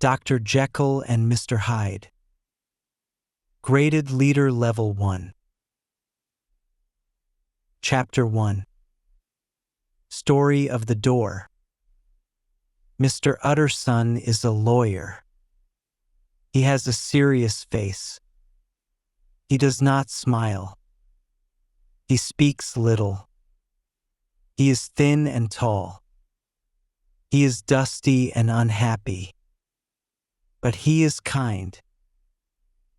Dr. Jekyll and Mr. Hyde. Graded Leader Level 1. Chapter 1. Story of the Door. Mr. Utterson is a lawyer. He has a serious face. He does not smile. He speaks little. He is thin and tall. He is dusty and unhappy. But he is kind.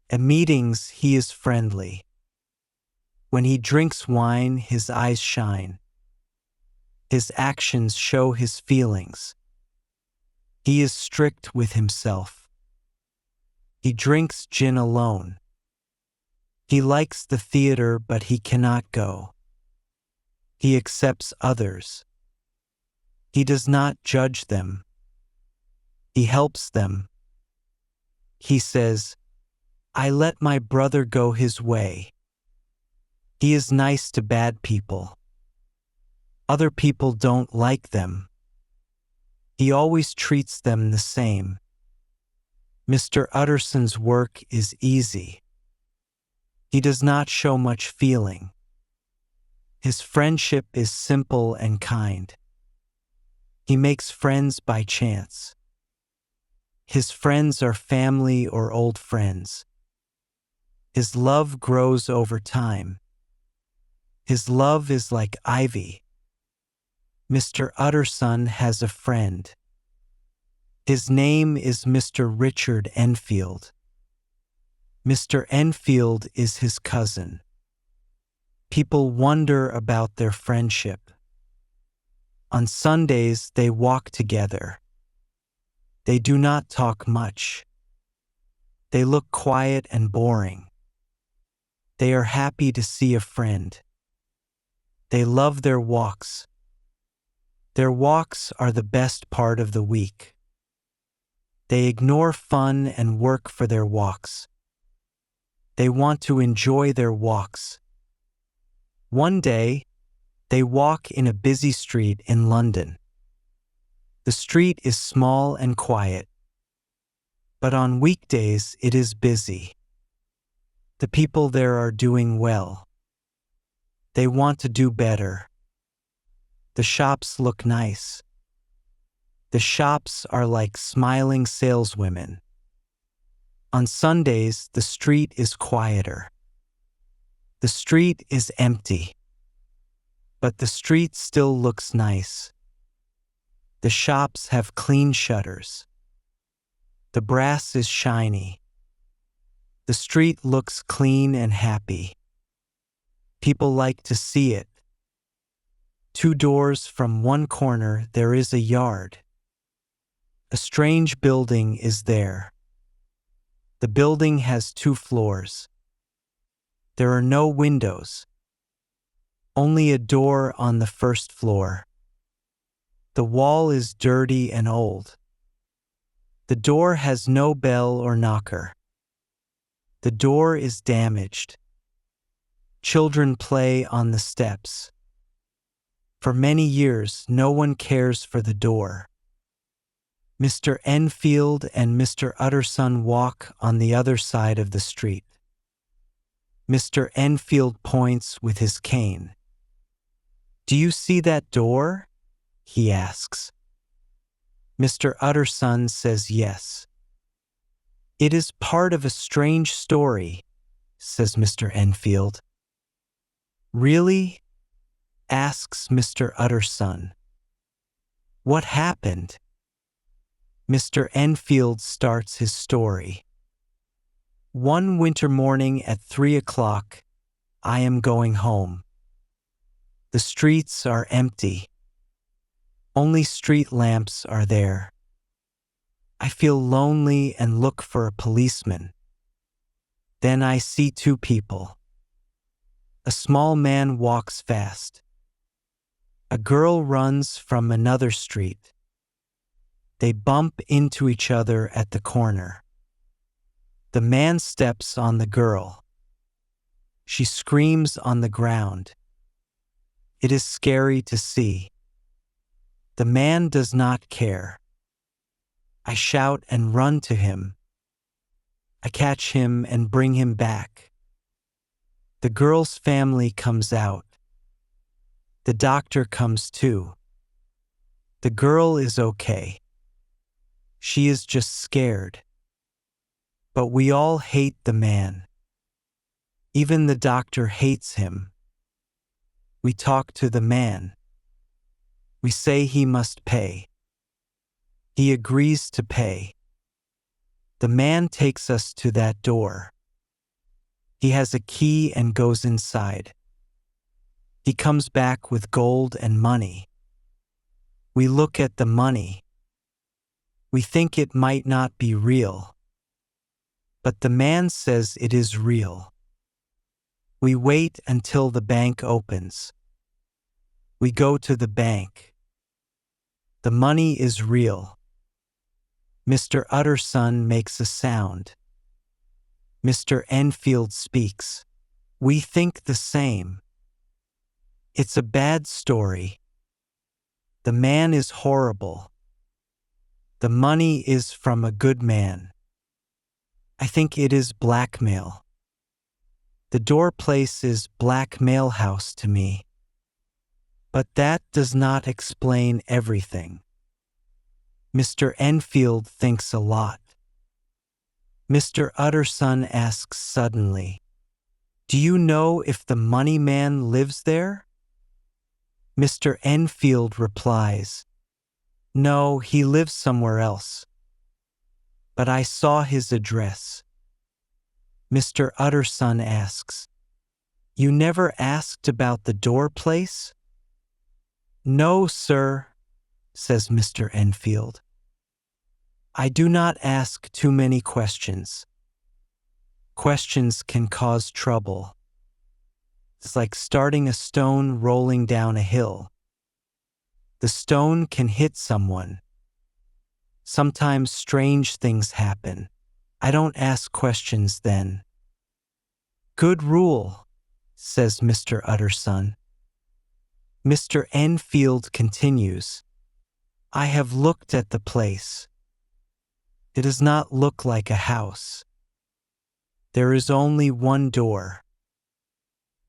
At meetings, he is friendly. When he drinks wine, his eyes shine. His actions show his feelings. He is strict with himself. He drinks gin alone. He likes the theater, but he cannot go. He accepts others. He does not judge them. He helps them. He says, "I let my brother go his way." He is nice to bad people. Other people don't like them. He always treats them the same. Mr. Utterson's work is easy. He does not show much feeling. His friendship is simple and kind. He makes friends by chance. His friends are family or old friends. His love grows over time. His love is like ivy. Mr. Utterson has a friend. His name is Mr. Richard Enfield. Mr. Enfield is his cousin. People wonder about their friendship. On Sundays, they walk together. They do not talk much. They look quiet and boring. They are happy to see a friend. They love their walks. Their walks are the best part of the week. They ignore fun and work for their walks. They want to enjoy their walks. One day, they walk in a busy street in London. The street is small and quiet, but on weekdays it is busy. The people there are doing well. They want to do better. The shops look nice. The shops are like smiling saleswomen. On Sundays, the street is quieter. The street is empty, but the street still looks nice. The shops have clean shutters. The brass is shiny. The street looks clean and happy. People like to see it. 2 doors from one corner there is a yard. A strange building is there. The building has 2 floors. There are no windows. Only a door on the first floor. The wall is dirty and old. The door has no bell or knocker. The door is damaged. Children play on the steps. For many years, no one cares for the door. Mr. Enfield and Mr. Utterson walk on the other side of the street. Mr. Enfield points with his cane. "Do you see that door?" he asks. Mr. Utterson says yes. "It is part of a strange story," says Mr. Enfield. "Really?" asks Mr. Utterson. "What happened?" Mr. Enfield starts his story. "One winter morning at 3 o'clock, I am going home. The streets are empty. Only street lamps are there. I feel lonely and look for a policeman. Then I see 2 people. A small man walks fast. A girl runs from another street. They bump into each other at the corner. The man steps on the girl. She screams on the ground. It is scary to see. The man does not care. I shout and run to him. I catch him and bring him back. The girl's family comes out. The doctor comes too. The girl is okay. She is just scared. But we all hate the man. Even the doctor hates him. We talk to the man. We say he must pay. He agrees to pay. The man takes us to that door. He has a key and goes inside. He comes back with gold and money. We look at the money. We think it might not be real. But the man says it is real. We wait until the bank opens. We go to the bank. The money is real. Mr. Utterson makes a sound. Mr. Enfield speaks. We think the same. It's a bad story. The man is horrible. The money is from a good man. I think it is blackmail. The door place is blackmail house to me. But that does not explain everything. Mr. Enfield thinks a lot. Mr. Utterson asks suddenly, "Do you know if the money man lives there?" Mr. Enfield replies, "No, he lives somewhere else. But I saw his address." Mr. Utterson asks, "You never asked about the door place?" "No, sir," says Mr. Enfield. "I do not ask too many questions. Questions can cause trouble. It's like starting a stone rolling down a hill. The stone can hit someone. Sometimes strange things happen. I don't ask questions then." "Good rule," says Mr. Utterson. Mr. Enfield continues, "I have looked at the place. It does not look like a house. There is only one door.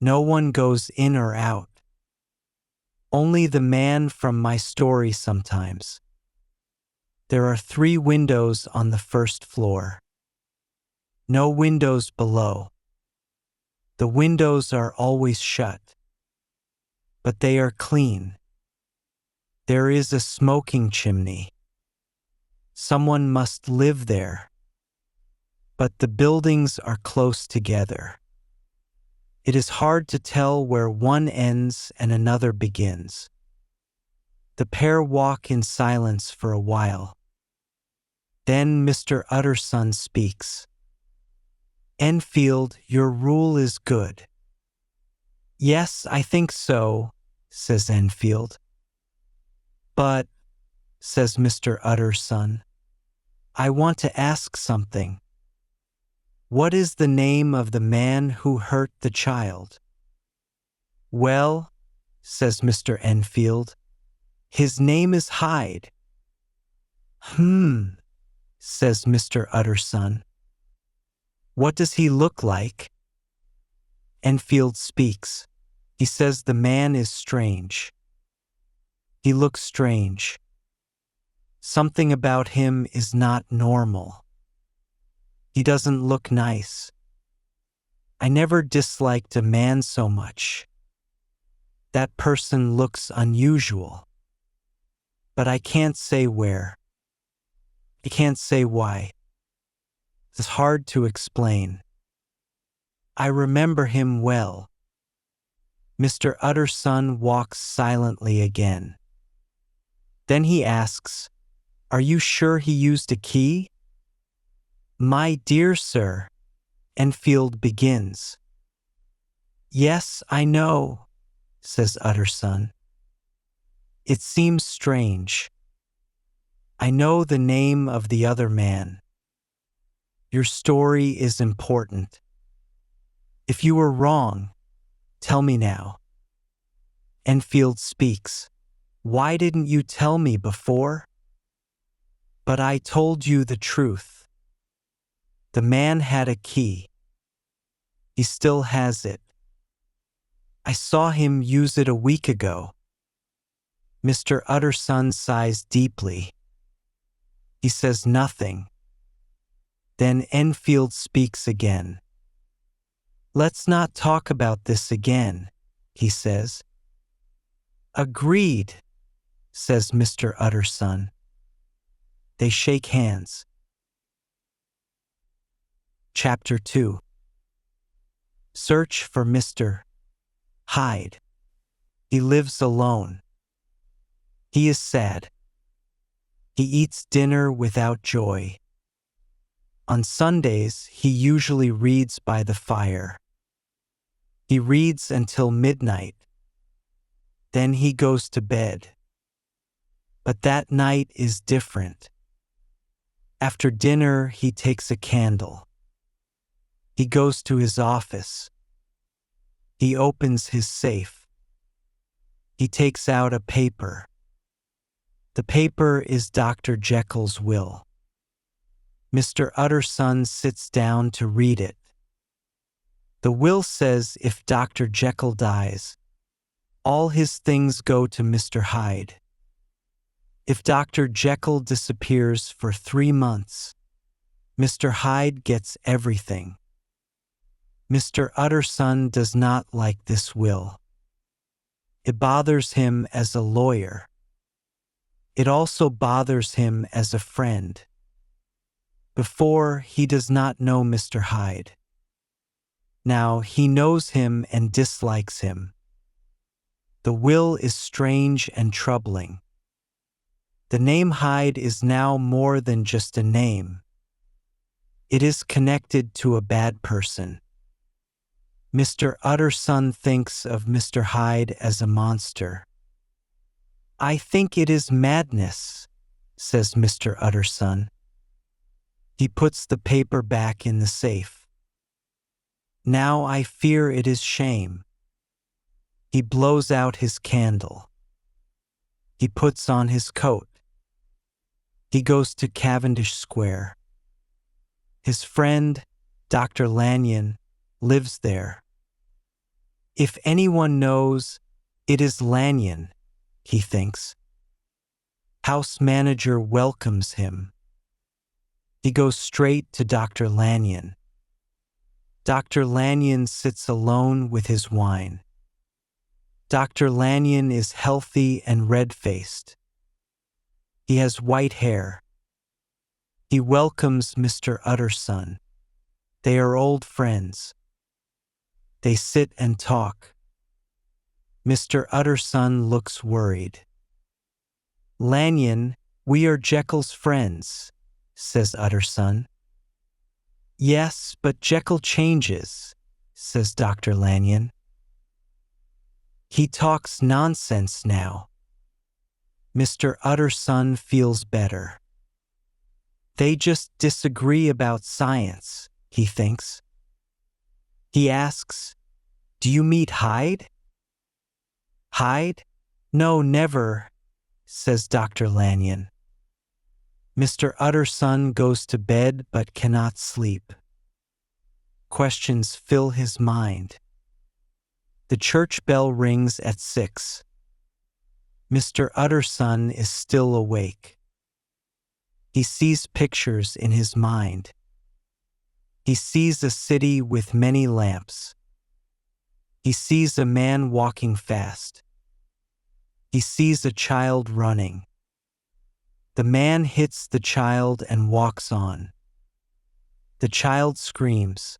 No one goes in or out. Only the man from my story sometimes. There are 3 windows on the first floor. No windows below. The windows are always shut. But they are clean. There is a smoking chimney. Someone must live there. But the buildings are close together. It is hard to tell where one ends and another begins. The pair walk in silence for a while. Then Mr. Utterson speaks. "Enfield, your rule is good." "Yes, I think so," says Enfield. "But," says Mr. Utterson, "I want to ask something. What is the name of the man who hurt the child?" "Well," says Mr. Enfield, "his name is Hyde." Says Mr. Utterson. "What does he look like?" Enfield speaks. He says the man is strange. He looks strange. Something about him is not normal. He doesn't look nice. I never disliked a man so much. That person looks unusual. But I can't say where. I can't say why. It's hard to explain. I remember him well. Mr. Utterson walks silently again. Then he asks, "Are you sure he used a key?" "My dear sir," Enfield begins. "Yes, I know," says Utterson. "It seems strange. I know the name of the other man. Your story is important. If you were wrong, tell me now." Enfield speaks. "Why didn't you tell me before?" But I told you the truth. The man had a key. He still has it. I saw him use it a week ago. Mr. Utterson sighs deeply. He says nothing. Then Enfield speaks again. Let's not talk about this again, he says. Agreed, says Mr. Utterson. They shake hands. Chapter 2. Search for Mr. Hyde. He lives alone. He is sad. He eats dinner without joy. On Sundays, he usually reads by the fire. He reads until midnight. Then he goes to bed. But that night is different. After dinner, he takes a candle. He goes to his office. He opens his safe. He takes out a paper. The paper is Dr. Jekyll's will. Mr. Utterson sits down to read it. The will says if Dr. Jekyll dies, all his things go to Mr. Hyde. If Dr. Jekyll disappears for 3 months, Mr. Hyde gets everything. Mr. Utterson does not like this will. It bothers him as a lawyer. It also bothers him as a friend. Before, he does not know Mr. Hyde. Now he knows him and dislikes him. The will is strange and troubling. The name Hyde is now more than just a name. It is connected to a bad person. Mr. Utterson thinks of Mr. Hyde as a monster. I think it is madness, says Mr. Utterson. He puts the paper back in the safe. Now I fear it is shame. He blows out his candle. He puts on his coat. He goes to Cavendish Square. His friend, Dr. Lanyon, lives there. If anyone knows, it is Lanyon, he thinks. House manager welcomes him. He goes straight to Dr. Lanyon. Dr. Lanyon sits alone with his wine. Dr. Lanyon is healthy and red-faced. He has white hair. He welcomes Mr. Utterson. They are old friends. They sit and talk. Mr. Utterson looks worried. Lanyon, we are Jekyll's friends, says Utterson. Yes, but Jekyll changes, says Dr. Lanyon. He talks nonsense now. Mr. Utterson feels better. They just disagree about science, he thinks. He asks, do you meet Hyde? Hyde? No, never, says Dr. Lanyon. Mr. Utterson goes to bed but cannot sleep. Questions fill his mind. The church bell rings at 6. Mr. Utterson is still awake. He sees pictures in his mind. He sees a city with many lamps. He sees a man walking fast. He sees a child running. The man hits the child and walks on. The child screams.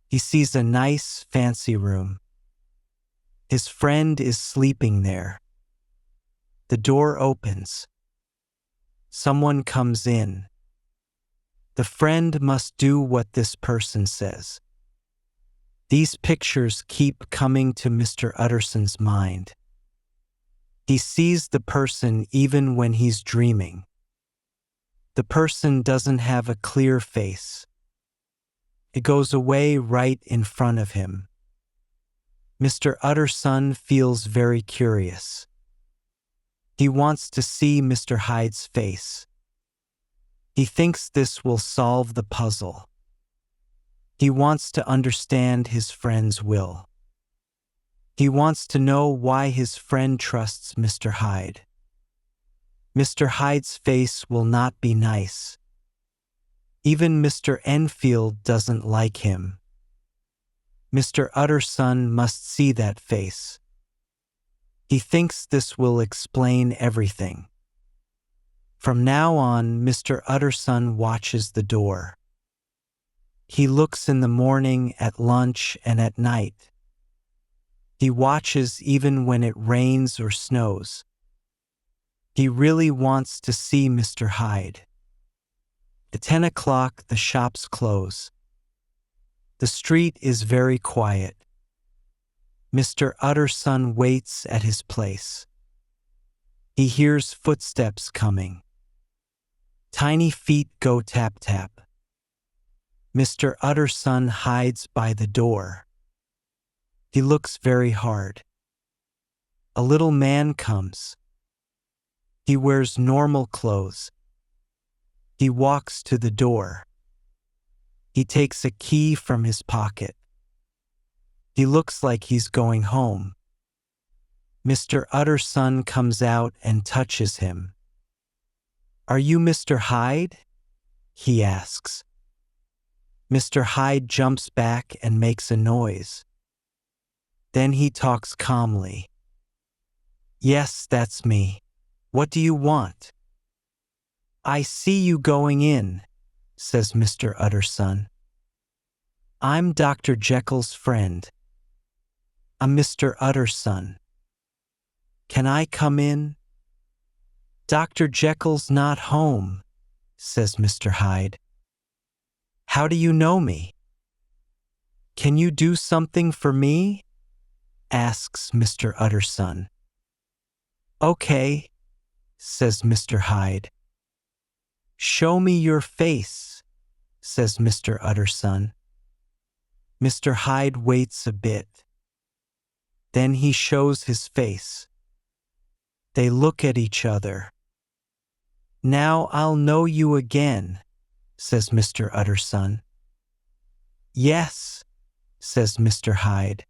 He sees a nice, fancy room. His friend is sleeping there. The door opens. Someone comes in. The friend must do what this person says. These pictures keep coming to Mr. Utterson's mind. He sees the person even when he's dreaming. The person doesn't have a clear face. It goes away right in front of him. Mr. Utterson feels very curious. He wants to see Mr. Hyde's face. He thinks this will solve the puzzle. He wants to understand his friend's will. He wants to know why his friend trusts Mr. Hyde. Mr. Hyde's face will not be nice. Even Mr. Enfield doesn't like him. Mr. Utterson must see that face. He thinks this will explain everything. From now on, Mr. Utterson watches the door. He looks in the morning, at lunch, and at night. He watches even when it rains or snows. He really wants to see Mr. Hyde. At 10 o'clock, the shops close. The street is very quiet. Mr. Utterson waits at his place. He hears footsteps coming. Tiny feet go tap-tap. Mr. Utterson hides by the door. He looks very hard. A little man comes. He wears normal clothes. He walks to the door. He takes a key from his pocket. He looks like he's going home. Mr. Utterson comes out and touches him. "Are you Mr. Hyde?" he asks. Mr. Hyde jumps back and makes a noise. Then he talks calmly. "Yes, that's me. What do you want?" "I see you going in," says Mr. Utterson. "I'm Dr. Jekyll's friend. I'm Mr. Utterson. Can I come in?" "Dr. Jekyll's not home," says Mr. Hyde. "How do you know me?" "Can you do something for me?" asks Mr. Utterson. "Okay," says Mr. Hyde. "Show me your face," says Mr. Utterson. Mr. Hyde waits a bit. Then he shows his face. They look at each other. "Now I'll know you again," says Mr. Utterson. "Yes," says Mr. Hyde.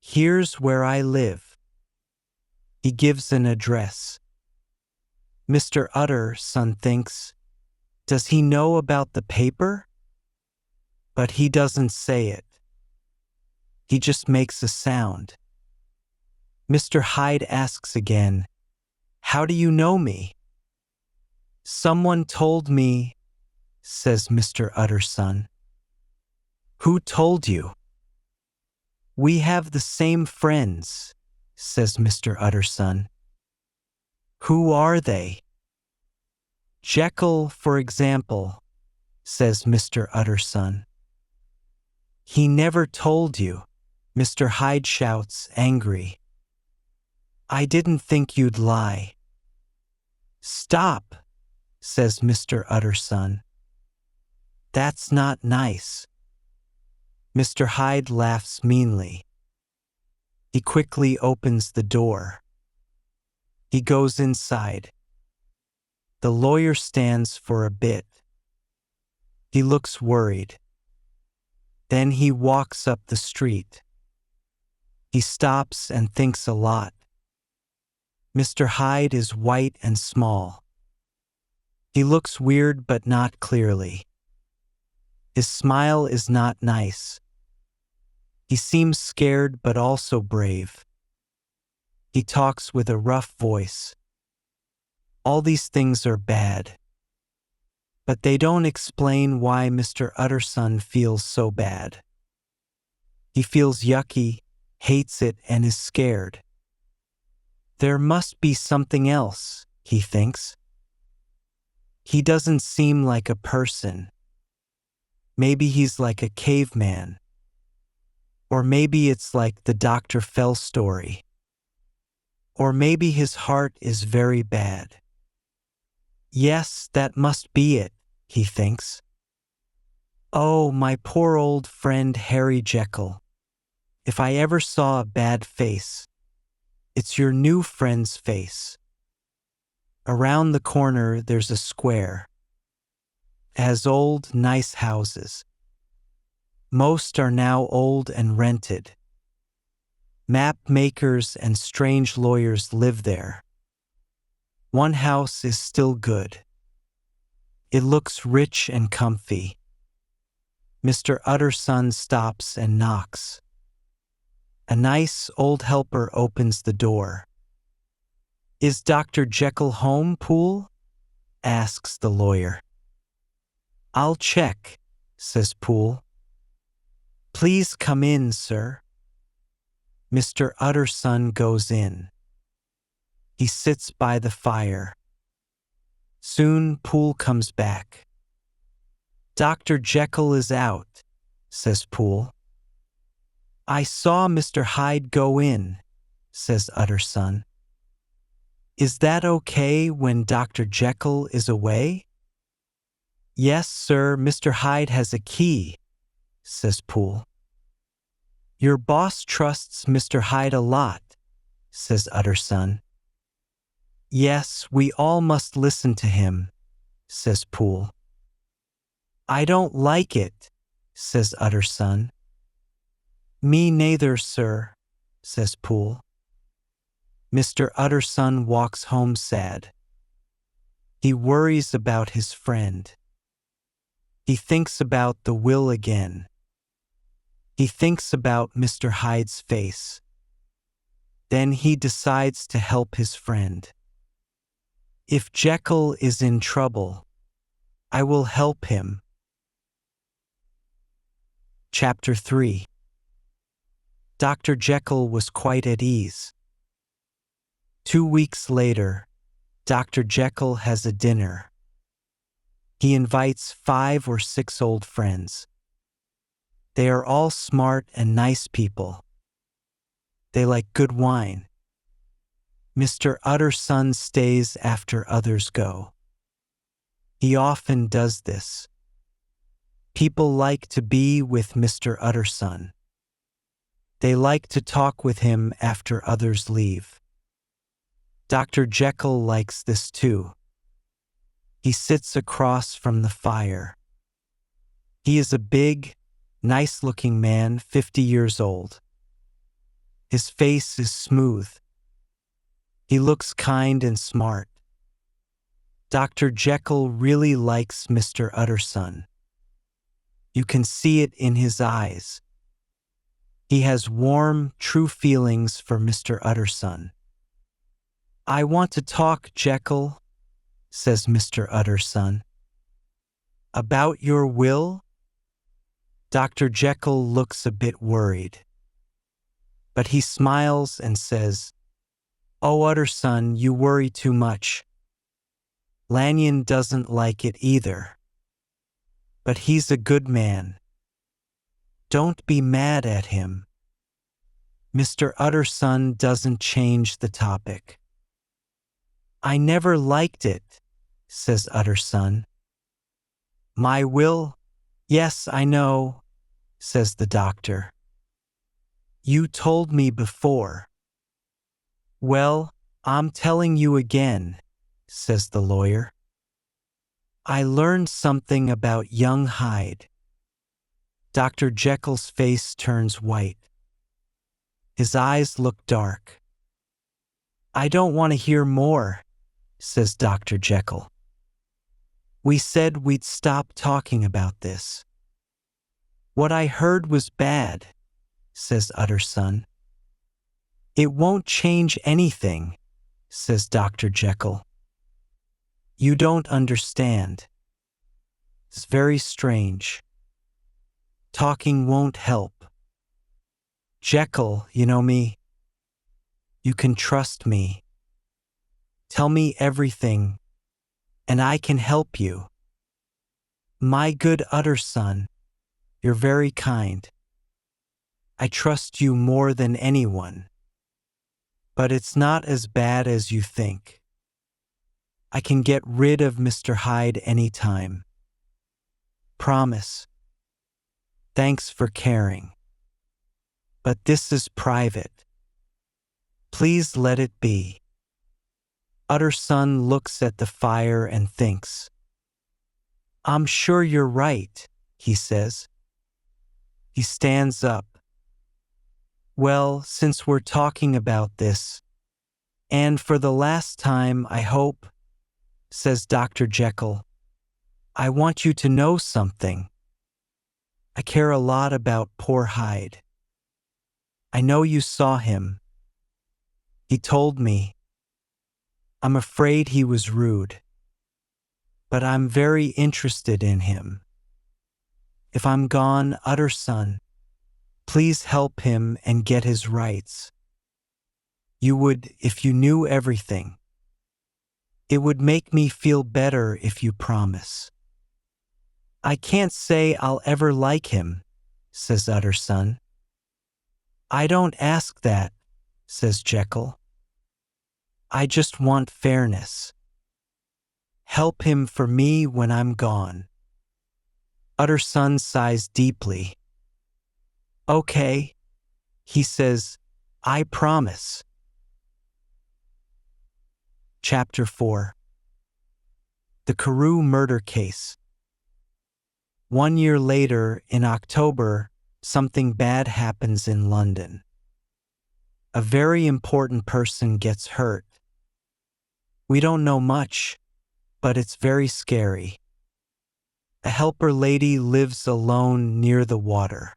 "Here's where I live." He gives an address. Mr. Utterson thinks, does he know about the paper? But he doesn't say it. He just makes a sound. Mr. Hyde asks again, "How do you know me?" "Someone told me," says Mr. Utterson. "Who told you?" "We have the same friends," says Mr. Utterson. "Who are they?" "Jekyll, for example," says Mr. Utterson. "He never told you," Mr. Hyde shouts, angry. "I didn't think you'd lie." "Stop," says Mr. Utterson. "That's not nice." Mr. Hyde laughs meanly. He quickly opens the door. He goes inside. The lawyer stands for a bit. He looks worried. Then he walks up the street. He stops and thinks a lot. Mr. Hyde is white and small. He looks weird but not clearly. His smile is not nice. He seems scared but also brave. He talks with a rough voice. All these things are bad. But they don't explain why Mr. Utterson feels so bad. He feels yucky, hates it, and is scared. There must be something else, he thinks. He doesn't seem like a person. Maybe he's like a caveman. Or maybe it's like the Dr. Fell story. Or maybe his heart is very bad. Yes, that must be it, he thinks. Oh, my poor old friend Harry Jekyll. If I ever saw a bad face, it's your new friend's face. Around the corner there's a square. has old, nice houses. Most are now old and rented. Map makers and strange lawyers live there. One house is still good. It looks rich and comfy. Mr. Utterson stops and knocks. A nice old helper opens the door. "Is Dr. Jekyll home, Poole?" asks the lawyer. "I'll check," says Poole. "Please come in, sir." Mr. Utterson goes in. He sits by the fire. Soon Poole comes back. "Dr. Jekyll is out," says Poole. "I saw Mr. Hyde go in," says Utterson. "Is that okay when Dr. Jekyll is away?" "Yes, sir, Mr. Hyde has a key," says Poole. "Your boss trusts Mr. Hyde a lot," says Utterson. "Yes, we all must listen to him," says Poole. "I don't like it," says Utterson. "Me neither, sir," says Poole. Mr. Utterson walks home sad. He worries about his friend. He thinks about the will again. He thinks about Mr. Hyde's face. Then he decides to help his friend. "If Jekyll is in trouble, I will help him." Chapter 3. Dr. Jekyll was quite at ease. 2 weeks later, Dr. Jekyll has a dinner. He invites 5 or 6 old friends. They are all smart and nice people. They like good wine. Mr. Utterson stays after others go. He often does this. People like to be with Mr. Utterson. They like to talk with him after others leave. Dr. Jekyll likes this too. He sits across from the fire. He is a big, nice-looking man, 50 years old. His face is smooth. He looks kind and smart. Dr. Jekyll really likes Mr. Utterson. You can see it in his eyes. He has warm, true feelings for Mr. Utterson. "I want to talk, Jekyll," says Mr. Utterson. "About your will?" Dr. Jekyll looks a bit worried. But he smiles and says, "Oh, Utterson, you worry too much. Lanyon doesn't like it either. But he's a good man. Don't be mad at him." Mr. Utterson doesn't change the topic. "I never liked it," says Utterson. "My will? Yes, I know," says the doctor. "You told me before." "Well, I'm telling you again," says the lawyer. "I learned something about young Hyde." Dr. Jekyll's face turns white. His eyes look dark. "I don't want to hear more," says Dr. Jekyll. "We said we'd stop talking about this." "What I heard was bad," says Utterson. "It won't change anything," says Dr. Jekyll. "You don't understand. It's very strange. Talking won't help. Jekyll, you know me. You can trust me. Tell me everything, and I can help you. My good Utterson, you're very kind. I trust you more than anyone. But it's not as bad as you think. I can get rid of Mr. Hyde any time. Promise. Thanks for caring. But this is private. Please let it be." Utterson looks at the fire and thinks. I'm sure you're right, he says. He stands up. Well, since we're talking about this, and for the last time, I hope, says Dr. Jekyll, I want you to know something. I care a lot about poor Hyde. I know you saw him. He told me. I'm afraid he was rude. But I'm very interested in him. If I'm gone, Utterson, please help him and get his rights. You would if you knew everything. It would make me feel better if you promise. I can't say I'll ever like him, says Utterson. I don't ask that, says Jekyll. I just want fairness. Help him for me when I'm gone. Utterson sighs deeply. Okay, he says, I promise. Chapter 4. The Carew Murder Case. 1 year later, in October, something bad happens in London. A very important person gets hurt. We don't know much, but it's very scary. A helper lady lives alone near the water.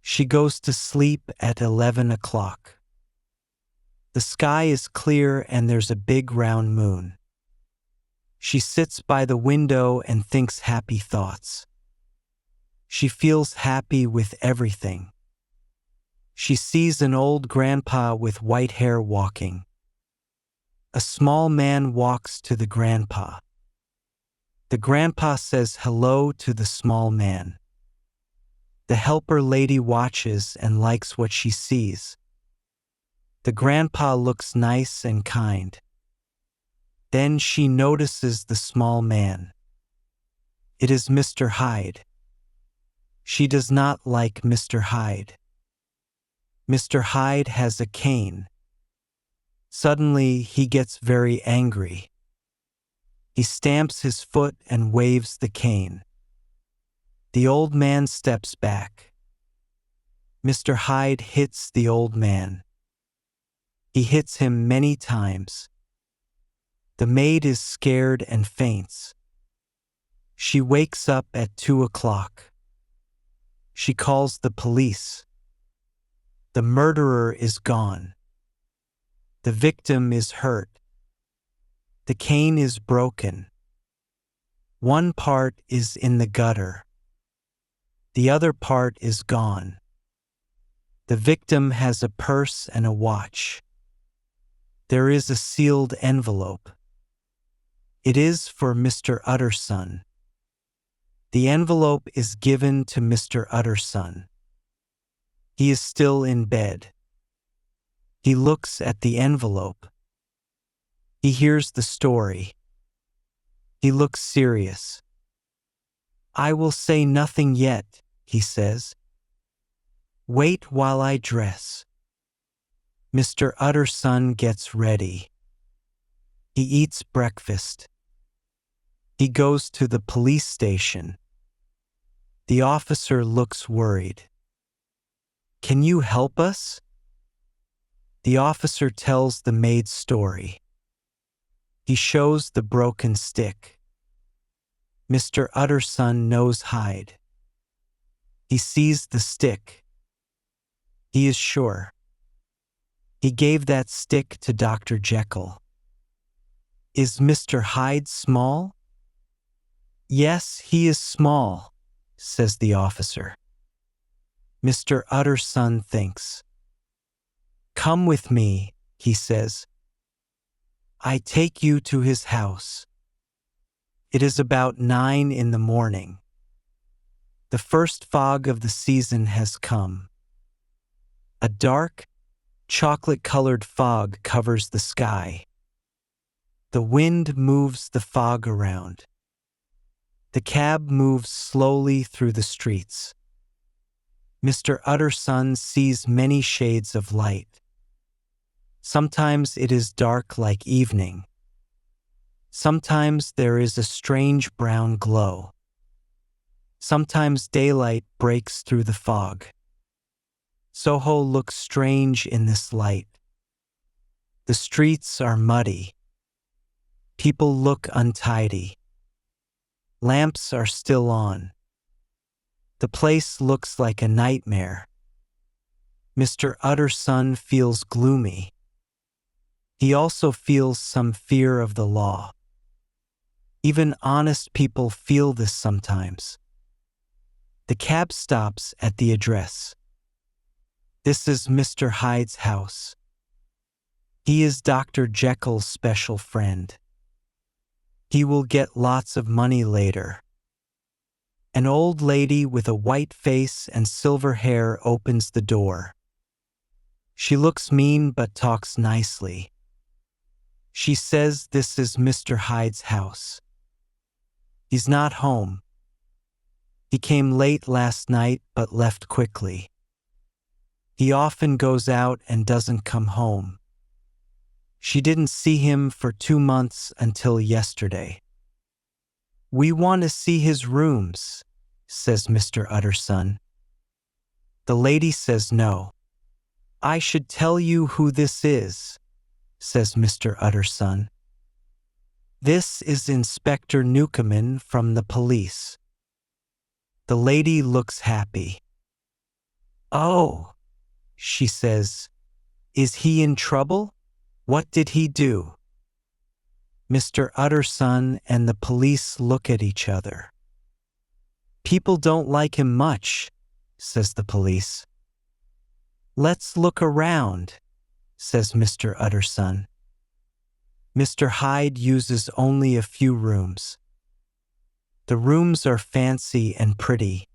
She goes to sleep at 11 o'clock. The sky is clear and there's a big round moon. She sits by the window and thinks happy thoughts. She feels happy with everything. She sees an old grandpa with white hair walking. A small man walks to the grandpa. The grandpa says hello to the small man. The helper lady watches and likes what she sees. The grandpa looks nice and kind. Then she notices the small man. It is Mr. Hyde. She does not like Mr. Hyde. Mr. Hyde has a cane. Suddenly, he gets very angry. He stamps his foot and waves the cane. The old man steps back. Mr. Hyde hits the old man. He hits him many times. The maid is scared and faints. She wakes up at 2 o'clock. She calls the police. The murderer is gone. The victim is hurt. The cane is broken. One part is in the gutter. The other part is gone. The victim has a purse and a watch. There is a sealed envelope. It is for Mr. Utterson. The envelope is given to Mr. Utterson. He is still in bed. He looks at the envelope. He hears the story. He looks serious. I will say nothing yet, he says. Wait while I dress. Mr. Utterson gets ready. He eats breakfast. He goes to the police station. The officer looks worried. Can you help us? The officer tells the maid's story. He shows the broken stick. Mr. Utterson knows Hyde. He sees the stick. He is sure. He gave that stick to Dr. Jekyll. Is Mr. Hyde small? Yes, he is small, says the officer. Mr. Utterson thinks. Come with me, he says. I take you to his house. It is about 9 in the morning. The first fog of the season has come. A dark, chocolate-colored fog covers the sky. The wind moves the fog around. The cab moves slowly through the streets. Mr. Utterson sees many shades of light. Sometimes it is dark like evening. Sometimes there is a strange brown glow. Sometimes daylight breaks through the fog. Soho looks strange in this light. The streets are muddy. People look untidy. Lamps are still on. The place looks like a nightmare. Mr. Utterson feels gloomy. He also feels some fear of the law. Even honest people feel this sometimes. The cab stops at the address. This is Mr. Hyde's house. He is Dr. Jekyll's special friend. He will get lots of money later. An old lady with a white face and silver hair opens the door. She looks mean but talks nicely. She says this is Mr. Hyde's house. He's not home. He came late last night but left quickly. He often goes out and doesn't come home. She didn't see him for 2 months until yesterday. We want to see his rooms, says Mr. Utterson. The lady says no. I should tell you who this is, says Mr. Utterson. This is Inspector Newcomen from the police. The lady looks happy. Oh, she says, is he in trouble? What did he do? Mr. Utterson and the police look at each other. People don't like him much, says the police. Let's look around, says Mr. Utterson. Mr. Hyde uses only a few rooms. The rooms are fancy and pretty.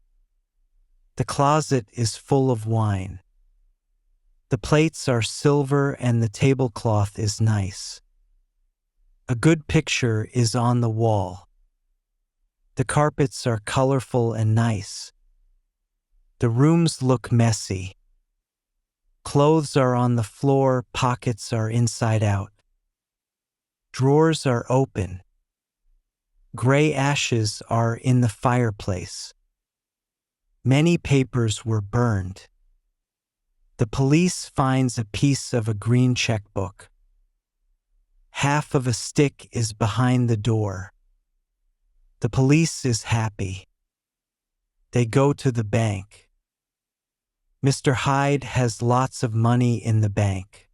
The closet is full of wine. The plates are silver and the tablecloth is nice. A good picture is on the wall. The carpets are colorful and nice. The rooms look messy. Clothes are on the floor, pockets are inside out. Drawers are open. Gray ashes are in the fireplace. Many papers were burned. The police finds a piece of a green checkbook. Half of a stick is behind the door. The police is happy. They go to the bank. Mr. Hyde has lots of money in the bank.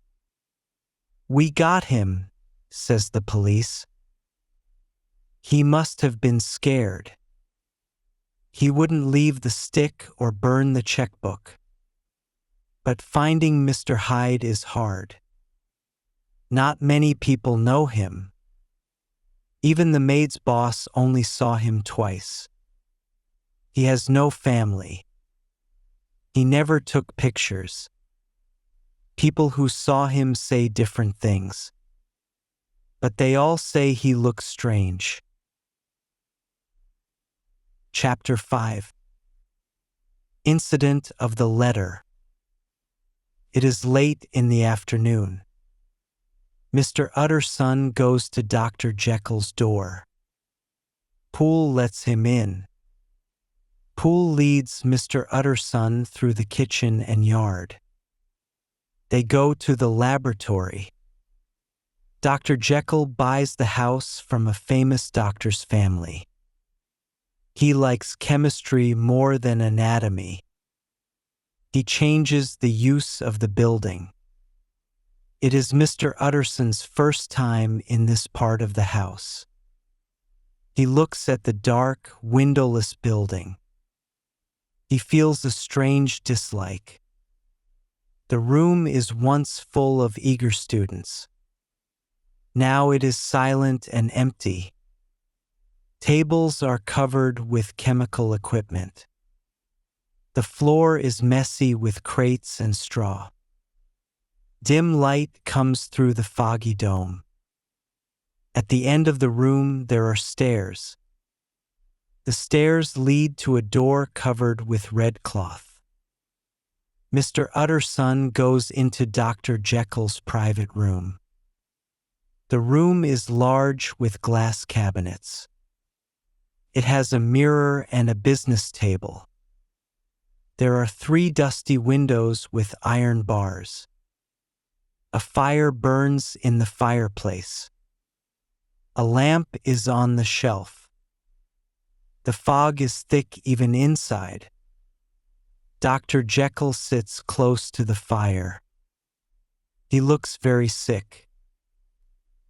We got him, says the police. He must have been scared. He wouldn't leave the stick or burn the checkbook. But finding Mr. Hyde is hard. Not many people know him. Even the maid's boss only saw him twice. He has no family. He never took pictures. People who saw him say different things. But they all say he looks strange. Chapter 5. Incident of the letter. It is late in the afternoon. Mr. Utterson goes to Dr. Jekyll's door. Poole lets him in. Poole leads Mr. Utterson through the kitchen and yard. They go to the laboratory. Dr. Jekyll buys the house from a famous doctor's family. He likes chemistry more than anatomy. He changes the use of the building. It is Mr. Utterson's first time in this part of the house. He looks at the dark, windowless building. He feels a strange dislike. The room is once full of eager students. Now it is silent and empty. Tables are covered with chemical equipment. The floor is messy with crates and straw. Dim light comes through the foggy dome. At the end of the room there are stairs. The stairs lead to a door covered with red cloth. Mr. Utterson goes into Dr. Jekyll's private room. The room is large with glass cabinets. It has a mirror and a business table. There are 3 dusty windows with iron bars. A fire burns in the fireplace. A lamp is on the shelf. The fog is thick even inside. Dr. Jekyll sits close to the fire. He looks very sick.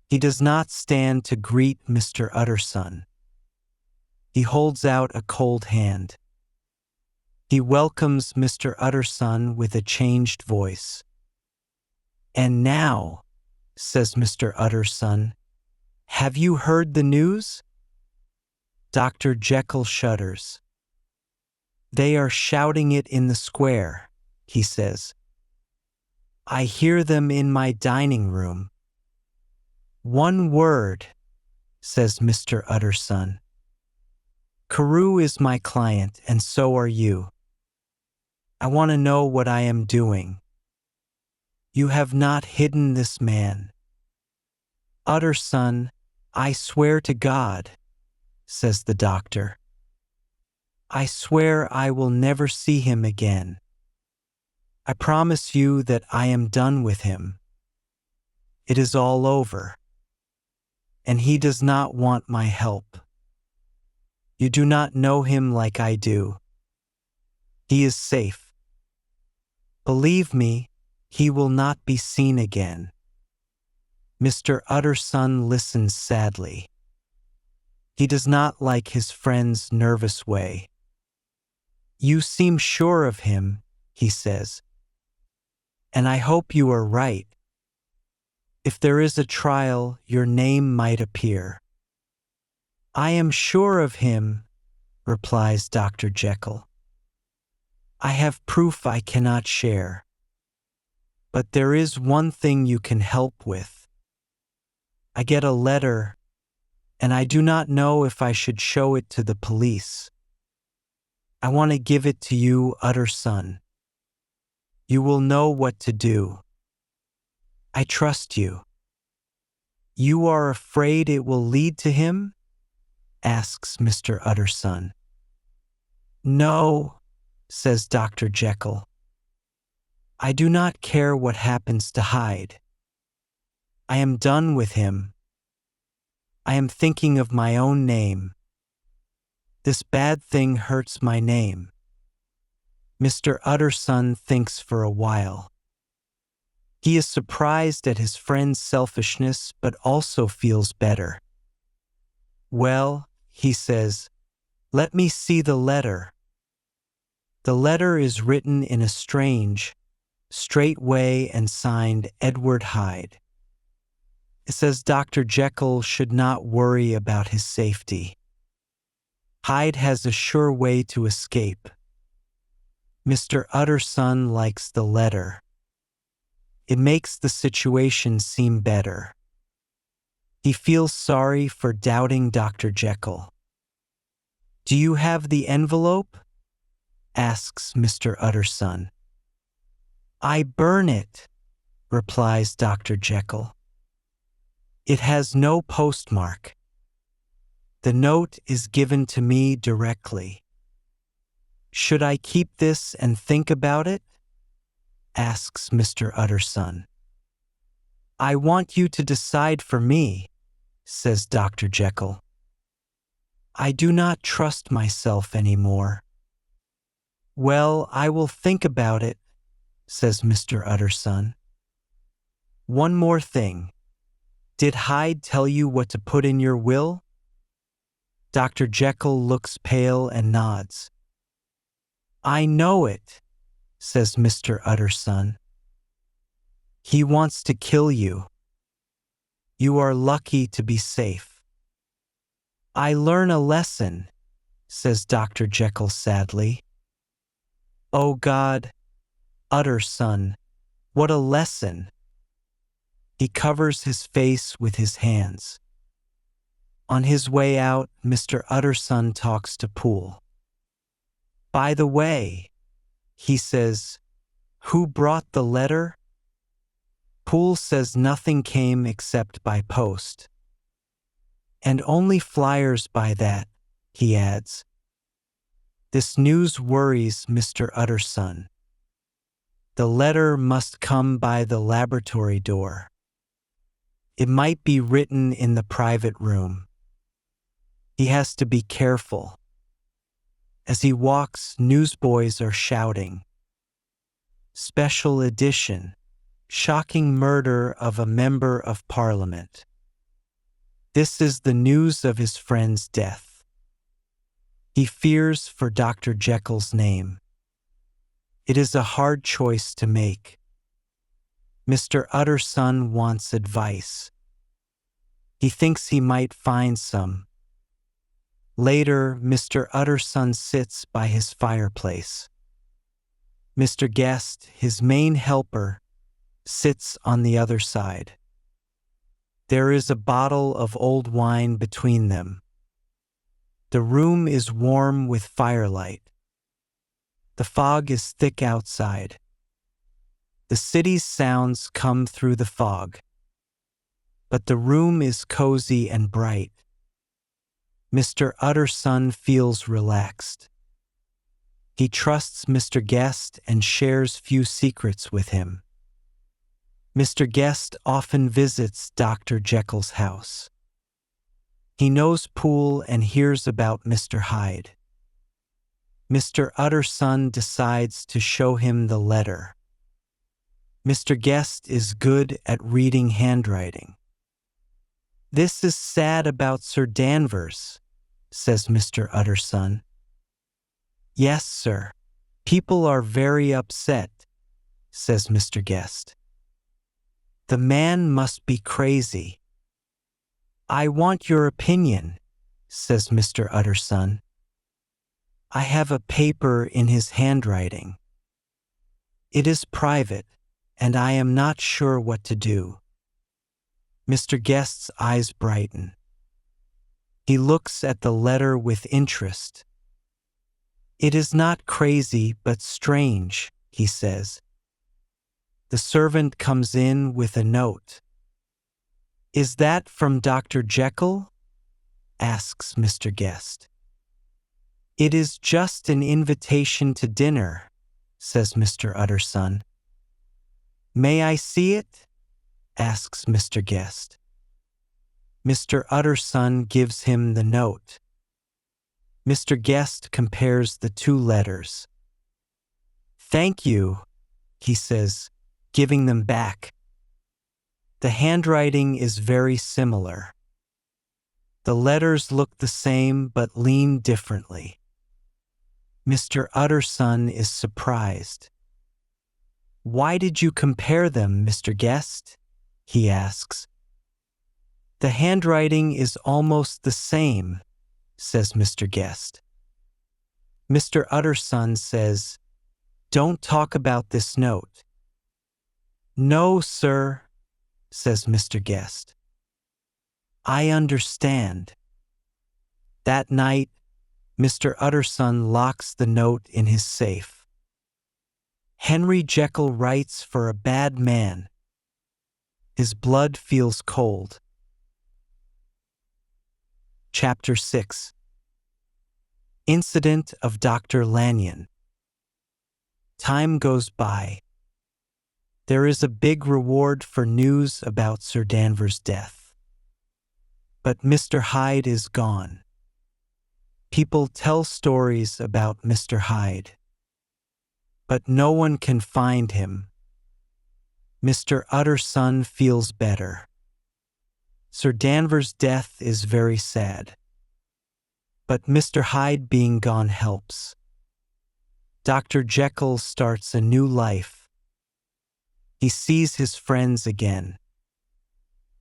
He does not stand to greet Mr. Utterson. He holds out a cold hand. He welcomes Mr. Utterson with a changed voice. "And now," says Mr. Utterson, "have you heard the news?" Dr. Jekyll shudders. "They are shouting it in the square," he says. "I hear them in my dining room." "One word," says Mr. Utterson. "Carew is my client, and so are you. I want to know what I am doing. You have not hidden this man." "Utterson, I swear to God," says the doctor. "I swear I will never see him again. I promise you that I am done with him. It is all over. And he does not want my help. You do not know him like I do. He is safe. Believe me, he will not be seen again." Mr. Utterson listens sadly. He does not like his friend's nervous way. "You seem sure of him," he says. "And I hope you are right. If there is a trial, your name might appear." "I am sure of him," replies Dr. Jekyll. "I have proof I cannot share. But there is one thing you can help with. I get a letter, and I do not know if I should show it to the police. I want to give it to you, Utterson. You will know what to do. I trust you." "You are afraid it will lead to him?" asks Mr. Utterson. "No," says Dr. Jekyll. "I do not care what happens to Hyde. I am done with him. I am thinking of my own name. This bad thing hurts my name." Mr. Utterson thinks for a while. He is surprised at his friend's selfishness, but also feels better. "Well," he says, "let me see the letter." The letter is written in a strange, straight way and signed Edward Hyde. It says Dr. Jekyll should not worry about his safety. Hyde has a sure way to escape. Mr. Utterson likes the letter. It makes the situation seem better. He feels sorry for doubting Dr. Jekyll. "Do you have the envelope?" asks Mr. Utterson. "I burn it," replies Dr. Jekyll. "It has no postmark. The note is given to me directly. Should I keep this and think about it?" asks Mr. Utterson. "I want you to decide for me," says Dr. Jekyll. "I do not trust myself anymore." "Well, I will think about it," says Mr. Utterson. "One more thing. Did Hyde tell you what to put in your will?" Dr. Jekyll looks pale and nods. "I know it," says Mr. Utterson. "He wants to kill you. You are lucky to be safe." "I learn a lesson," says Dr. Jekyll sadly. "Oh God, Utterson, what a lesson." He covers his face with his hands. On his way out, Mr. Utterson talks to Poole. "By the way," he says, "who brought the letter?" Poole says nothing came except by post. And only flyers by that, he adds. This news worries Mr. Utterson. The letter must come by the laboratory door. It might be written in the private room. He has to be careful. As he walks, newsboys are shouting. Special edition. Shocking murder of a member of Parliament. This is the news of his friend's death. He fears for Dr. Jekyll's name. It is a hard choice to make. Mr. Utterson wants advice. He thinks he might find some. Later, Mr. Utterson sits by his fireplace. Mr. Guest, his main helper, sits on the other side. There is a bottle of old wine between them. The room is warm with firelight. The fog is thick outside. The city's sounds come through the fog. But the room is cozy and bright. Mr. Utterson feels relaxed. He trusts Mr. Guest and shares few secrets with him. Mr. Guest often visits Dr. Jekyll's house. He knows Poole and hears about Mr. Hyde. Mr. Utterson decides to show him the letter. Mr. Guest is good at reading handwriting. This is sad about Sir Danvers, says Mr. Utterson. Yes, sir. People are very upset, says Mr. Guest. The man must be crazy. I want your opinion, says Mr. Utterson. I have a paper in his handwriting. It is private, and I am not sure what to do. Mr. Guest's eyes brighten. He looks at the letter with interest. It is not crazy, but strange, he says. The servant comes in with a note. Is that from Dr. Jekyll? Asks Mr. Guest. It is just an invitation to dinner, says Mr. Utterson. May I see it? Asks Mr. Guest. Mr. Utterson gives him the note. Mr. Guest compares the two letters. Thank you, he says, giving them back. The handwriting is very similar. The letters look the same but lean differently. Mr. Utterson is surprised. Why did you compare them, Mr. Guest? He asks. The handwriting is almost the same, says Mr. Guest. Mr. Utterson says, Don't talk about this note. No, sir, says Mr. Guest. I understand. That night, Mr. Utterson locks the note in his safe. Henry Jekyll writes for a bad man. His blood feels cold. Chapter 6. Incident of Dr. Lanyon. Time goes by. There is a big reward for news about Sir Danvers' death. But Mr. Hyde is gone. People tell stories about Mr. Hyde. But no one can find him. Mr. Utterson feels better. Sir Danvers' death is very sad. But Mr. Hyde being gone helps. Dr. Jekyll starts a new life. He sees his friends again.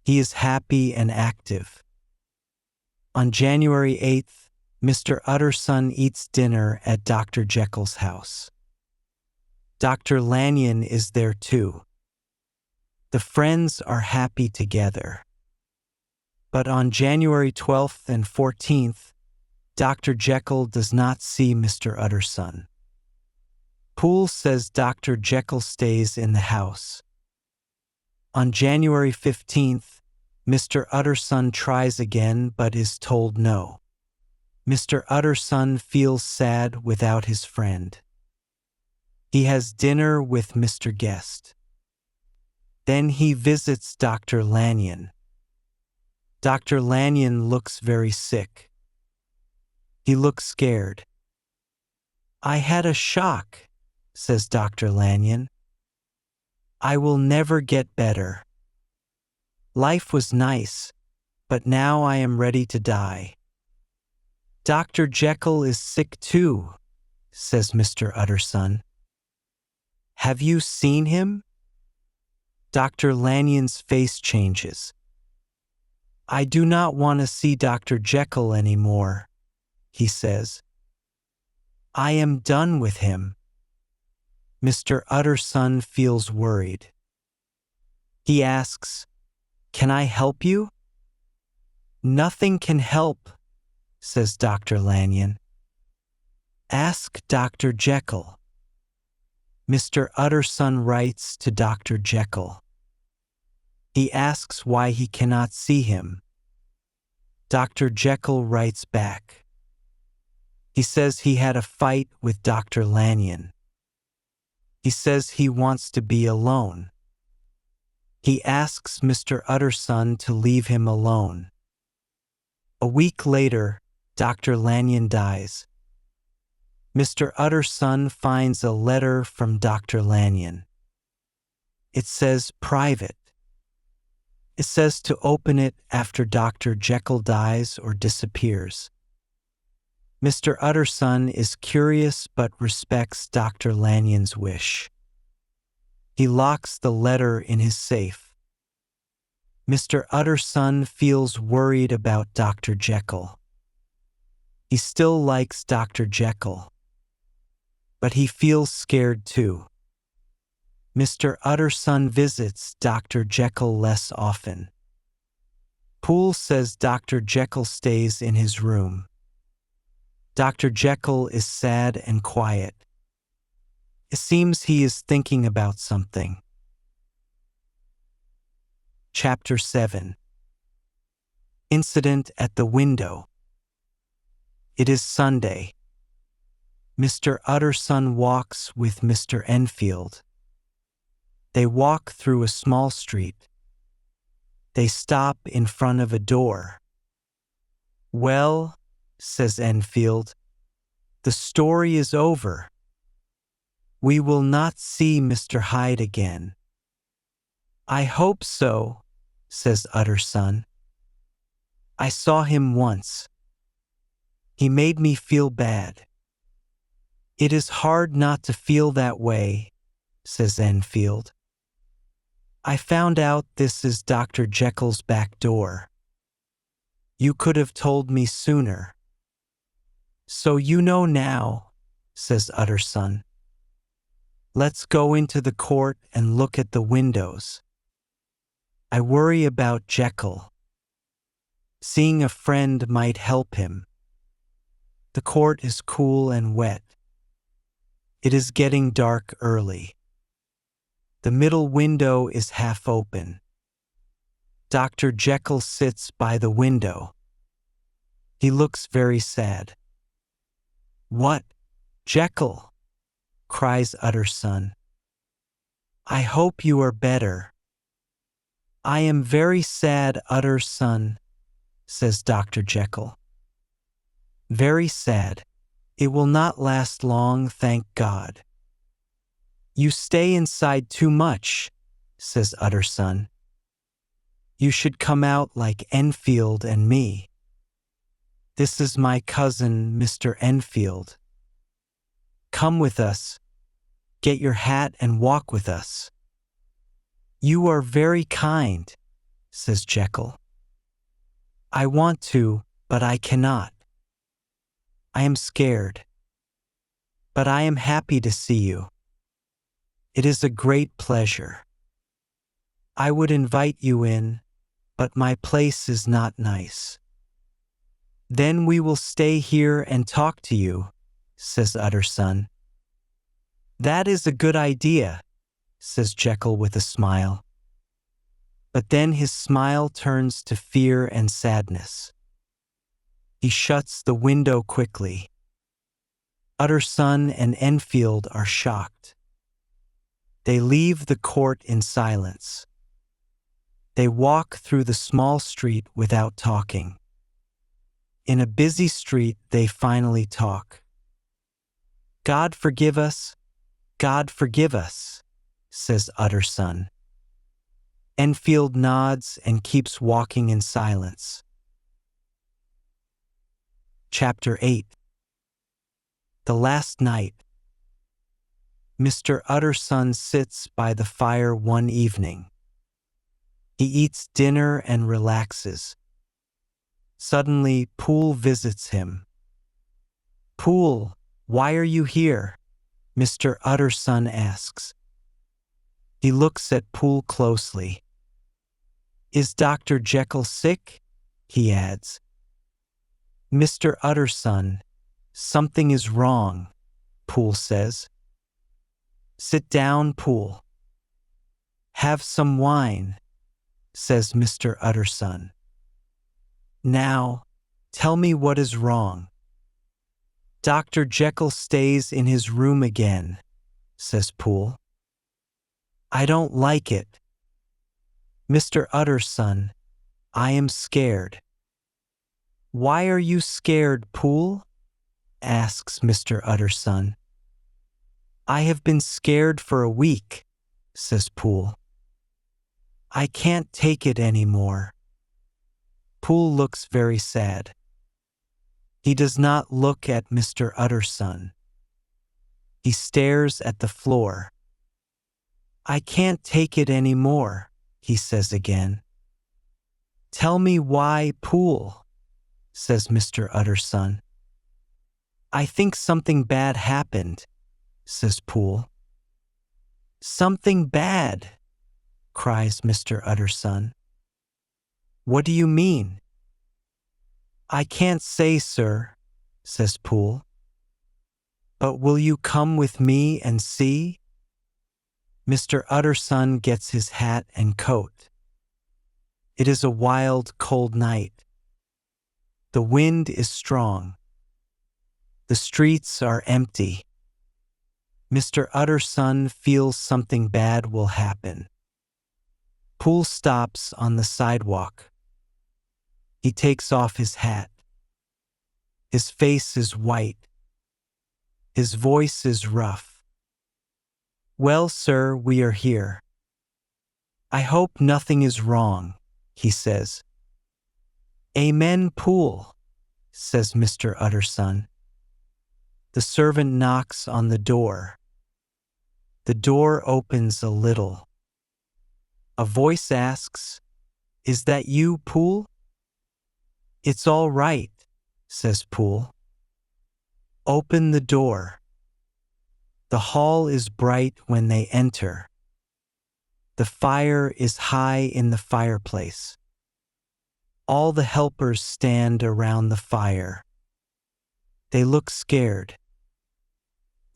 He is happy and active. On January 8th, Mr. Utterson eats dinner at Dr. Jekyll's house. Dr. Lanyon is there too. The friends are happy together. But on January 12th and 14th, Dr. Jekyll does not see Mr. Utterson. Poole says Dr. Jekyll stays in the house. On January 15th, Mr. Utterson tries again but is told no. Mr. Utterson feels sad without his friend. He has dinner with Mr. Guest. Then he visits Dr. Lanyon. Dr. Lanyon looks very sick. He looks scared. "I had a shock," says Dr. Lanyon. "I will never get better. Life was nice, but now I am ready to die." "Dr. Jekyll is sick too," says Mr. Utterson. "Have you seen him?" Dr. Lanyon's face changes. "I do not want to see Dr. Jekyll anymore," he says. "I am done with him." Mr. Utterson feels worried. He asks, "Can I help you?" "Nothing can help," says Dr. Lanyon. "Ask Dr. Jekyll." Mr. Utterson writes to Dr. Jekyll. He asks why he cannot see him. Dr. Jekyll writes back. He says he had a fight with Dr. Lanyon. He says he wants to be alone. He asks Mr. Utterson to leave him alone. A week later, Dr. Lanyon dies. Mr. Utterson finds a letter from Dr. Lanyon. It says private. It says to open it after Dr. Jekyll dies or disappears. Mr. Utterson is curious but respects Dr. Lanyon's wish. He locks the letter in his safe. Mr. Utterson feels worried about Dr. Jekyll. He still likes Dr. Jekyll, but he feels scared too. Mr. Utterson visits Dr. Jekyll less often. Poole says Dr. Jekyll stays in his room. Dr. Jekyll is sad and quiet. It seems he is thinking about something. Chapter 7. Incident at the window. It is Sunday. Mr. Utterson walks with Mr. Enfield. They walk through a small street. They stop in front of a door. "Well," says Enfield, "the story is over. We will not see Mr. Hyde again." "I hope so," says Utterson. "I saw him once. He made me feel bad." "It is hard not to feel that way," says Enfield. "I found out this is Dr. Jekyll's back door. You could have told me sooner." "So you know now," says Utterson. "Let's go into the court and look at the windows. I worry about Jekyll. Seeing a friend might help him." The court is cool and wet. It is getting dark early. The middle window is half open. Dr. Jekyll sits by the window. He looks very sad. "What, Jekyll?" cries Utterson. "I hope you are better." "I am very sad, Utterson," says Dr. Jekyll. "Very sad. It will not last long, thank God." "You stay inside too much," says Utterson. "You should come out like Enfield and me. This is my cousin, Mr. Enfield. Come with us. Get your hat and walk with us." "You are very kind," says Jekyll. "I want to, but I cannot. I am scared. But I am happy to see you. It is a great pleasure. I would invite you in, but my place is not nice." "Then we will stay here and talk to you," says Utterson. "That is a good idea," says Jekyll with a smile. But then his smile turns to fear and sadness. He shuts the window quickly. Utterson and Enfield are shocked. They leave the court in silence. They walk through the small street without talking. In a busy street, they finally talk. "God forgive us, God forgive us," says Utterson. Enfield nods and keeps walking in silence. Chapter 8. The last night. Mr. Utterson sits by the fire one evening. He eats dinner and relaxes. Suddenly, Poole visits him. "Poole, why are you here?" Mr. Utterson asks. He looks at Poole closely. "Is Dr. Jekyll sick?" he adds. "Mr. Utterson, something is wrong," Poole says. "Sit down, Poole." "Have some wine," says Mr. Utterson. "Now, tell me what is wrong." "Dr. Jekyll stays in his room again," says Poole. "I don't like it." "Mr. Utterson, I am scared." "Why are you scared, Poole?" asks Mr. Utterson. "I have been scared for a week," says Poole. "I can't take it anymore." Poole looks very sad. He does not look at Mr. Utterson. He stares at the floor. "I can't take it anymore," he says again. "Tell me why, Poole," says Mr. Utterson. "I think something bad happened," says Poole. "Something bad," cries Mr. Utterson. "What do you mean?" "I can't say, sir," says Poole. "But will you come with me and see?" Mr. Utterson gets his hat and coat. It is a wild, cold night. The wind is strong. The streets are empty. Mr. Utterson feels something bad will happen. Poole stops on the sidewalk. He takes off his hat. His face is white. His voice is rough. "Well, sir, we are here. I hope nothing is wrong," he says. "Amen, Poole," says Mr. Utterson. The servant knocks on the door. The door opens a little. A voice asks, "Is that you, Poole?" "It's all right," says Poole. "Open the door." The hall is bright when they enter. The fire is high in the fireplace. All the helpers stand around the fire. They look scared.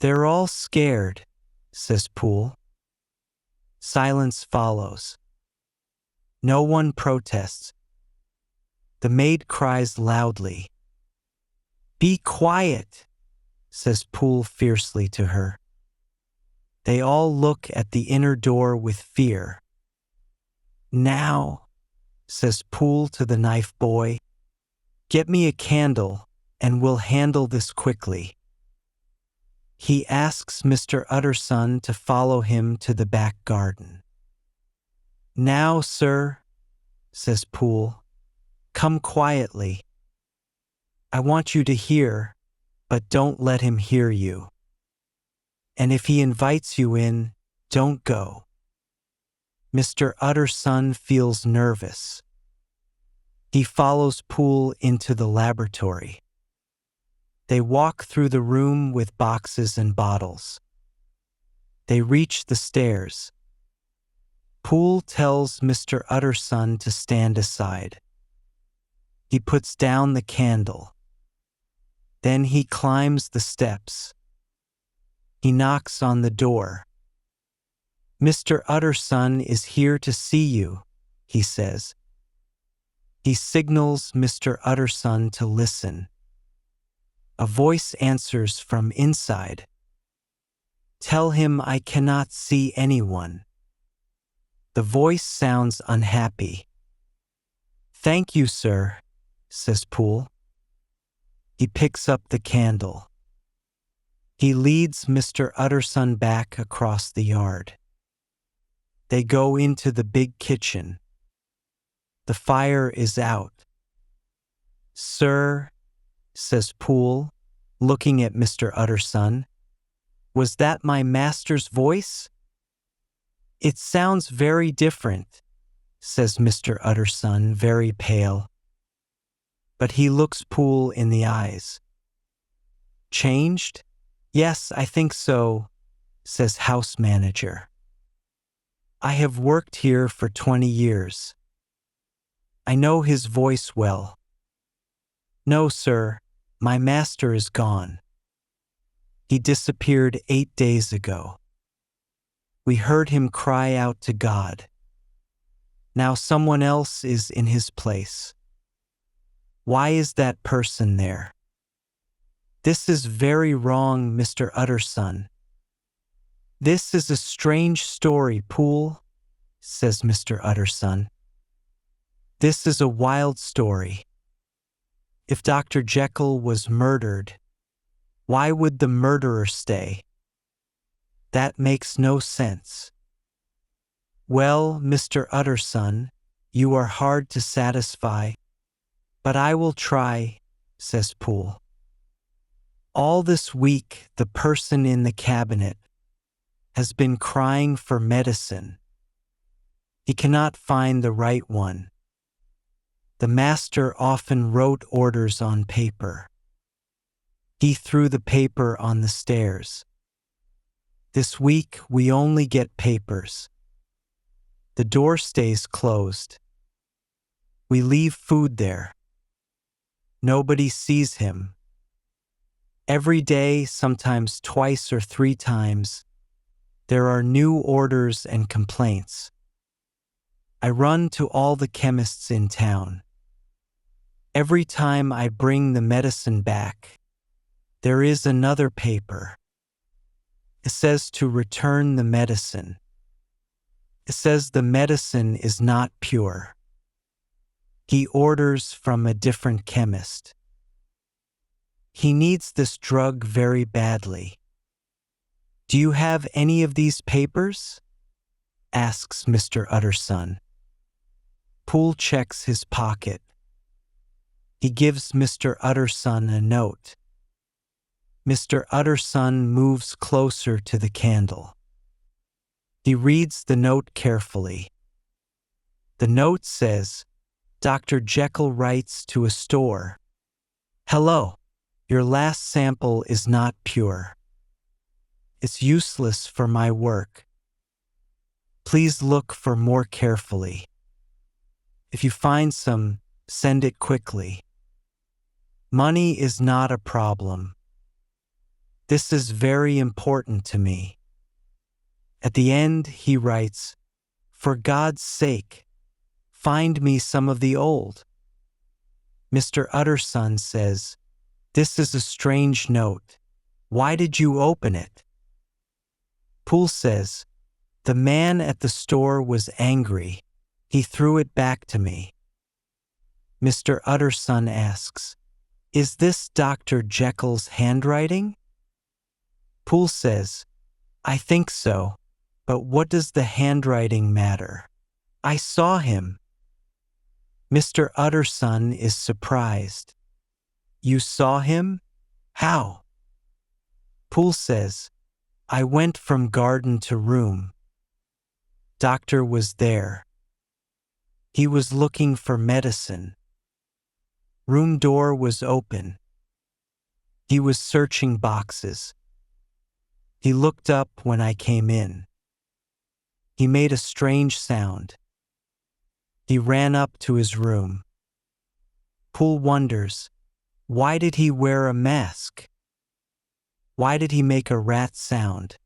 "They're all scared," says Poole. Silence follows. No one protests. The maid cries loudly. "Be quiet," says Poole fiercely to her. They all look at the inner door with fear. "Now," says Poole to the knife boy, "get me a candle and we'll handle this quickly." He asks Mr. Utterson to follow him to the back garden. "Now, sir," says Poole, "come quietly. I want you to hear, but don't let him hear you. And if he invites you in, don't go." Mr. Utterson feels nervous. He follows Poole into the laboratory. They walk through the room with boxes and bottles. They reach the stairs. Poole tells Mr. Utterson to stand aside. He puts down the candle. Then he climbs the steps. He knocks on the door. "Mr. Utterson is here to see you," he says. He signals Mr. Utterson to listen. A voice answers from inside. Tell him I cannot see anyone. The voice sounds unhappy. Thank you, sir, says Poole. He picks up the candle. He leads Mr. Utterson back across the yard. They go into the big kitchen. The fire is out. Sir, says Poole, looking at Mr. Utterson, was that my master's voice? It sounds very different, says Mr. Utterson, very pale. But he looks Poole in the eyes. Changed? Yes, I think so, says house manager. I have worked here for 20 years. I know his voice well. No, sir, my master is gone. He disappeared 8 days ago. We heard him cry out to God. Now someone else is in his place. Why is that person there? This is very wrong, Mr. Utterson. This is a strange story, Poole, says Mr. Utterson. This is a wild story. If Dr. Jekyll was murdered, why would the murderer stay? That makes no sense. Well, Mr. Utterson, you are hard to satisfy, but I will try, says Poole. All this week, the person in the cabinet has been crying for medicine. He cannot find the right one. The master often wrote orders on paper. He threw the paper on the stairs. This week, we only get papers. The door stays closed. We leave food there. Nobody sees him. Every day, sometimes twice or 3 times, there are new orders and complaints. I run to all the chemists in town. Every time I bring the medicine back, there is another paper. It says to return the medicine. It says the medicine is not pure. He orders from a different chemist. He needs this drug very badly. Do you have any of these papers? Asks Mr. Utterson. Poole checks his pocket. He gives Mr. Utterson a note. Mr. Utterson moves closer to the candle. He reads the note carefully. The note says, Dr. Jekyll writes to a store, Hello, your last sample is not pure. It's useless for my work. Please look for more carefully. If you find some, send it quickly. Money is not a problem. This is very important to me. At the end, he writes, For God's sake, find me some of the old. Mr. Utterson says, This is a strange note. Why did you open it? Poole says, The man at the store was angry. He threw it back to me. Mr. Utterson asks, Is this Dr. Jekyll's handwriting? Poole says, I think so, but what does the handwriting matter? I saw him. Mr. Utterson is surprised. You saw him? How? Poole says, I went from garden to room. Doctor was there. He was looking for medicine. Room door was open. He was searching boxes. He looked up when I came in. He made a strange sound. He ran up to his room. Poole wonders, why did he wear a mask? Why did he make a rat sound?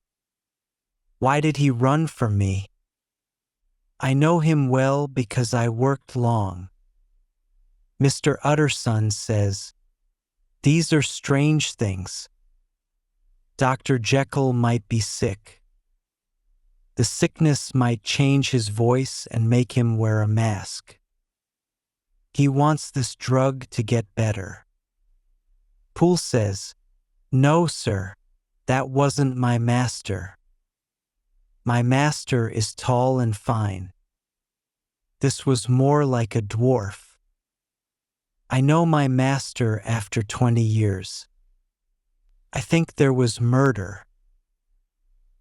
Why did he run from me? I know him well because I worked long. Mr. Utterson says, these are strange things. Dr. Jekyll might be sick. The sickness might change his voice and make him wear a mask. He wants this drug to get better. Poole says, no, sir, that wasn't my master. My master is tall and fine. This was more like a dwarf. I know my master after 20 years. I think there was murder.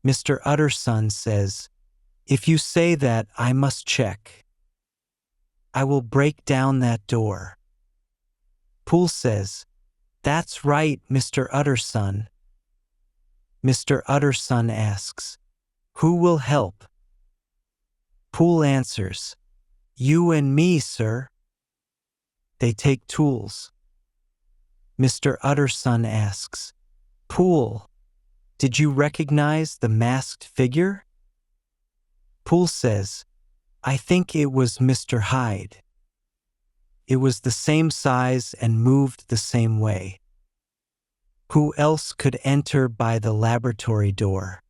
Mr. Utterson says, if you say that, I must check. I will break down that door. Poole says, that's right, Mr. Utterson. Mr. Utterson asks, who will help? Poole answers, you and me, sir. They take tools. Mr. Utterson asks, Poole, did you recognize the masked figure? Poole says, I think it was Mr. Hyde. It was the same size and moved the same way. Who else could enter by the laboratory door?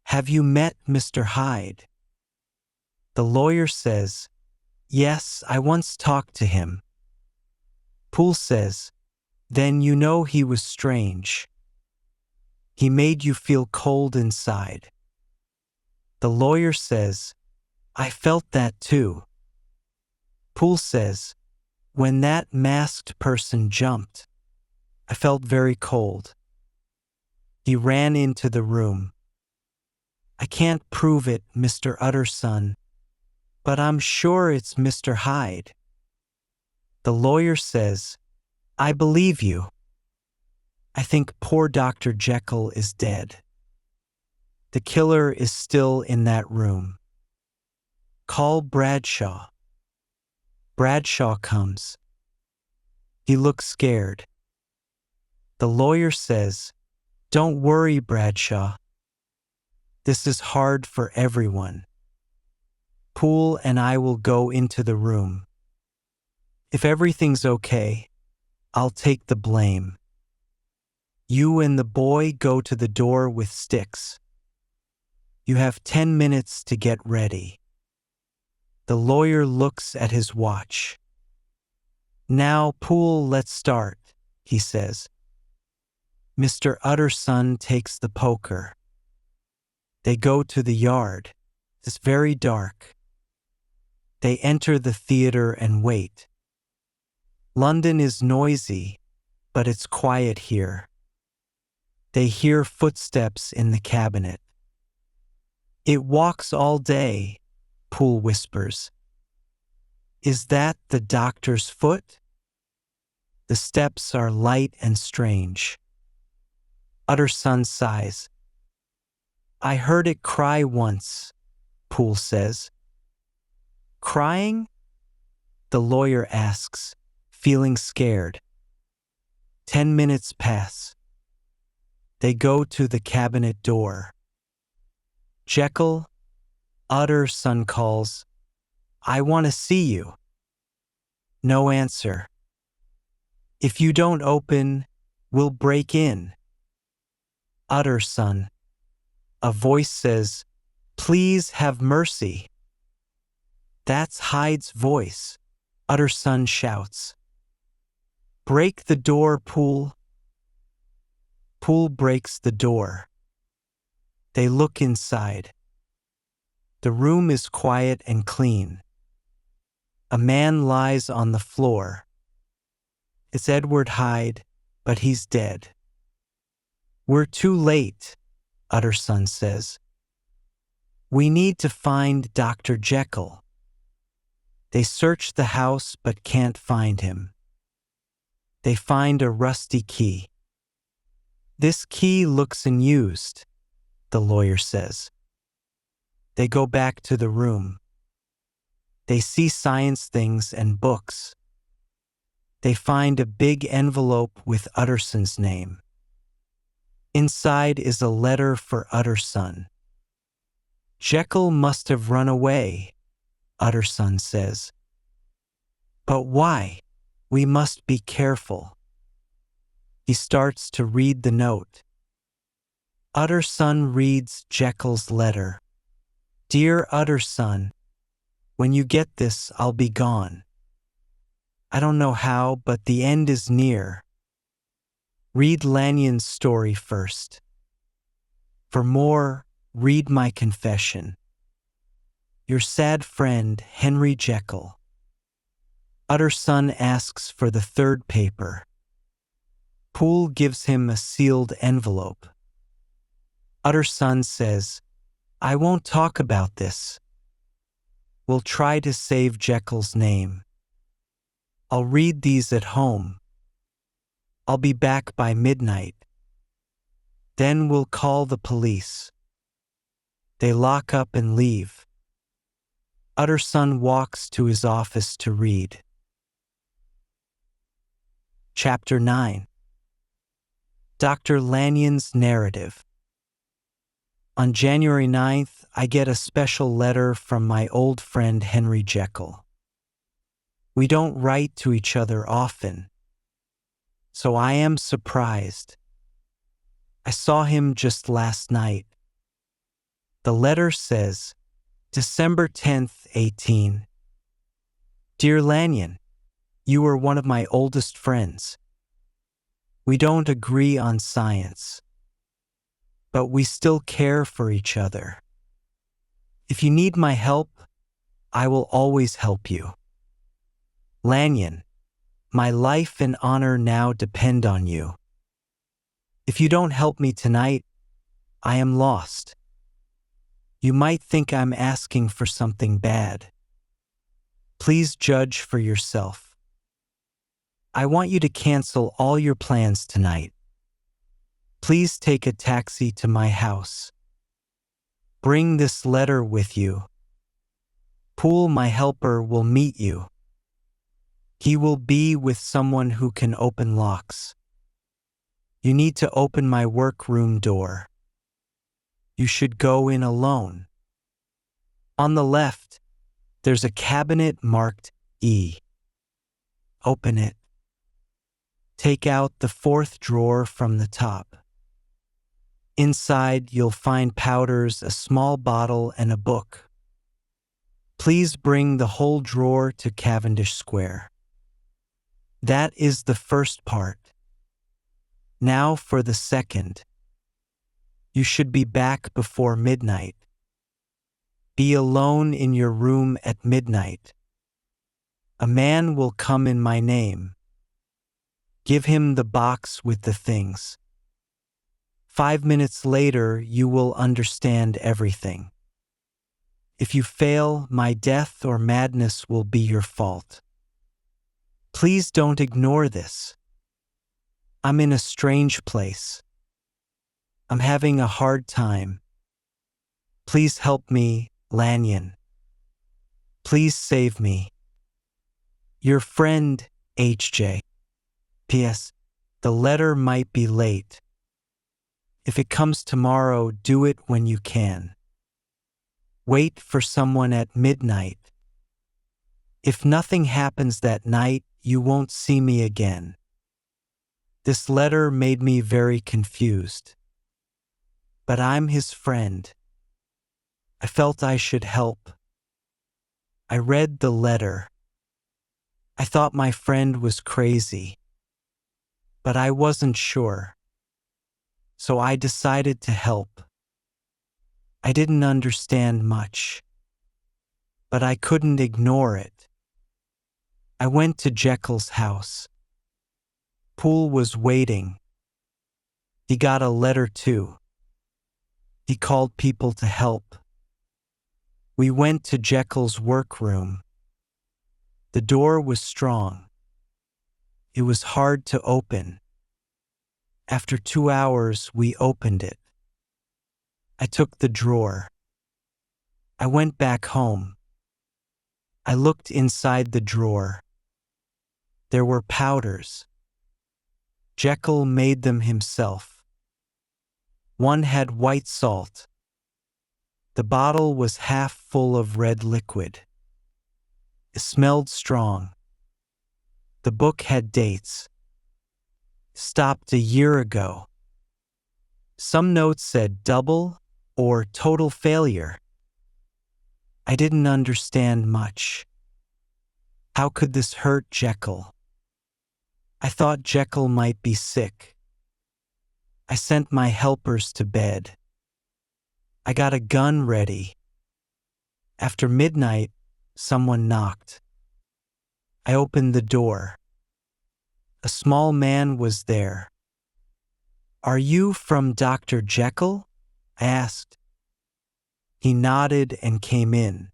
Have you met Mr. Hyde? The lawyer says, yes, I once talked to him. Poole says, then you know he was strange. He made you feel cold inside. The lawyer says, I felt that too. Poole says, when that masked person jumped, I felt very cold. He ran into the room. I can't prove it, Mr. Utterson, but I'm sure it's Mr. Hyde. The lawyer says, I believe you. I think poor Dr. Jekyll is dead. The killer is still in that room. Call Bradshaw. Bradshaw comes. He looks scared. The lawyer says, don't worry, Bradshaw. This is hard for everyone. Poole and I will go into the room. If everything's okay, I'll take the blame. You and the boy go to the door with sticks. You have 10 minutes to get ready. The lawyer looks at his watch. Now, Poole, let's start, he says. Mr. Utterson takes the poker. They go to the yard. It's very dark. They enter the theater and wait. London is noisy, but it's quiet here. They hear footsteps in the cabinet. It walks all day, Poole whispers. Is that the doctor's foot? The steps are light and strange. Utterson sighs. I heard it cry once, Poole says. Crying? The lawyer asks, feeling scared. 10 minutes pass. They go to the cabinet door. Jekyll, Utterson calls, I want to see you. No answer. If you don't open, we'll break in. Utterson. A voice says, please have mercy. That's Hyde's voice, Utterson shouts. Break the door, Poole. Poole breaks the door. They look inside. The room is quiet and clean. A man lies on the floor. It's Edward Hyde, but he's dead. We're too late, Utterson says. We need to find Dr. Jekyll. They search the house but can't find him. They find a rusty key. This key looks unused, the lawyer says. They go back to the room. They see science things and books. They find a big envelope with Utterson's name. Inside is a letter for Utterson. Jekyll must have run away, Utterson says. But why? We must be careful. He starts to read the note. Utterson reads Jekyll's letter. Dear Utterson, when you get this, I'll be gone. I don't know how, but the end is near. Read Lanyon's story first. For more, read my confession. Your sad friend, Henry Jekyll. Utterson asks for the third paper. Poole gives him a sealed envelope. Utterson says, I won't talk about this. We'll try to save Jekyll's name. I'll read these at home. I'll be back by midnight. Then we'll call the police. They lock up and leave. Utterson walks to his office to read. Chapter 9. Dr. Lanyon's narrative. On January 9th, I get a special letter from my old friend Henry Jekyll. We don't write to each other often, so I am surprised. I saw him just last night. The letter says, December 10th, 18. Dear Lanyon, you are one of my oldest friends. We don't agree on science, but we still care for each other. If you need my help, I will always help you. Lanyon, my life and honor now depend on you. If you don't help me tonight, I am lost. You might think I'm asking for something bad. Please judge for yourself. I want you to cancel all your plans tonight. Please take a taxi to my house. Bring this letter with you. Poole, my helper, will meet you. He will be with someone who can open locks. You need to open my workroom door. You should go in alone. On the left, there's a cabinet marked E. Open it. Take out the fourth drawer from the top. Inside, you'll find powders, a small bottle, and a book. Please bring the whole drawer to Cavendish Square. That is the first part. Now for the second. You should be back before midnight. Be alone in your room at midnight. A man will come in my name. Give him the box with the things. 5 minutes later, you will understand everything. If you fail, my death or madness will be your fault. Please don't ignore this. I'm in a strange place. I'm having a hard time. Please help me, Lanyon. Please save me. Your friend, H.J. P.S. The letter might be late. If it comes tomorrow, do it when you can. Wait for someone at midnight. If nothing happens that night, you won't see me again. This letter made me very confused. But I'm his friend. I felt I should help. I read the letter. I thought my friend was crazy. But I wasn't sure. So I decided to help. I didn't understand much, but I couldn't ignore it. I went to Jekyll's house. Poole was waiting. He got a letter too. He called people to help. We went to Jekyll's workroom. The door was strong. It was hard to open. After 2 hours, we opened it. I took the drawer. I went back home. I looked inside the drawer. There were powders. Jekyll made them himself. One had white salt. The bottle was half full of red liquid. It smelled strong. The book had dates. Stopped a year ago. Some notes said double or total failure. I didn't understand much. How could this hurt Jekyll? I thought Jekyll might be sick. I sent my helpers to bed. I got a gun ready. After midnight, someone knocked. I opened the door. A small man was there. "Are you from Dr. Jekyll?" I asked. He nodded and came in.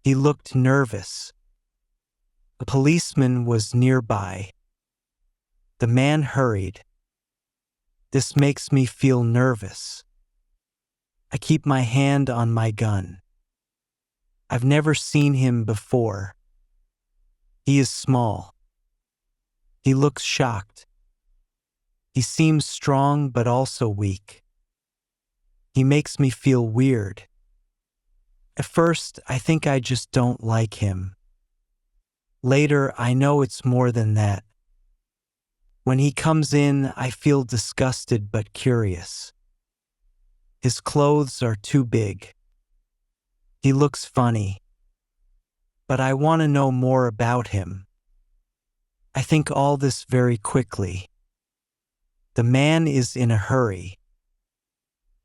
He looked nervous. A policeman was nearby. The man hurried. This makes me feel nervous. I keep my hand on my gun. I've never seen him before. He is small. He looks shocked. He seems strong but also weak. He makes me feel weird. At first, I think I just don't like him. Later, I know it's more than that. When he comes in, I feel disgusted but curious. His clothes are too big. He looks funny. But I want to know more about him. I think all this very quickly. The man is in a hurry.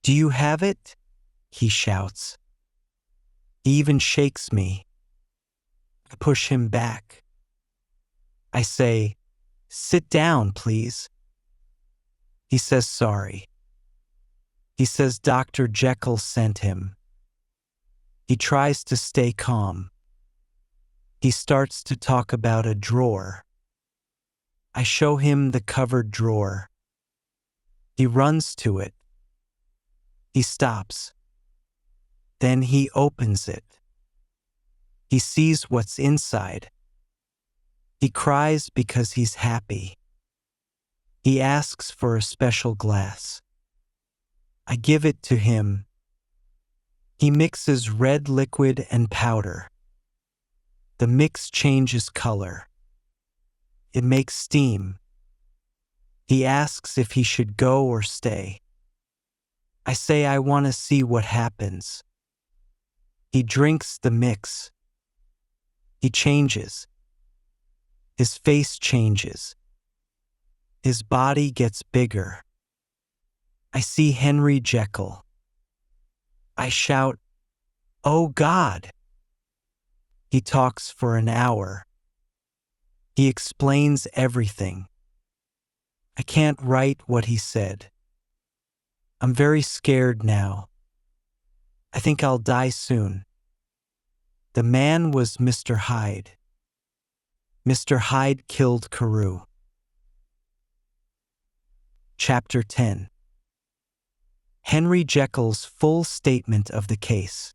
"Do you have it?" he shouts. He even shakes me. I push him back. I say, "Sit down, please." He says sorry. He says Dr. Jekyll sent him. He tries to stay calm. He starts to talk about a drawer. I show him the covered drawer. He runs to it. He stops. Then he opens it. He sees what's inside. He cries because he's happy. He asks for a special glass. I give it to him. He mixes red liquid and powder. The mix changes color. It makes steam. He asks if he should go or stay. I say I want to see what happens. He drinks the mix. He changes. His face changes. His body gets bigger. I see Henry Jekyll. I shout, "Oh God!" He talks for an hour. He explains everything. I can't write what he said. I'm very scared now. I think I'll die soon. The man was Mr. Hyde. Mr. Hyde killed Carew. Chapter 10. Henry Jekyll's full statement of the case.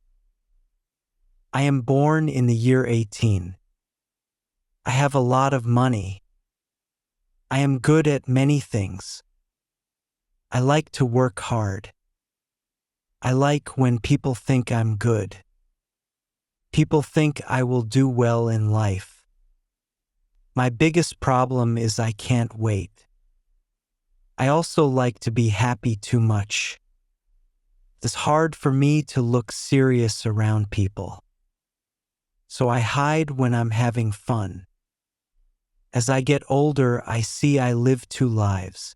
I am born in the year 18. I have a lot of money. I am good at many things. I like to work hard. I like when people think I'm good. People think I will do well in life. My biggest problem is I can't wait. I also like to be happy too much. It's hard for me to look serious around people. So I hide when I'm having fun. As I get older, I see I live two lives.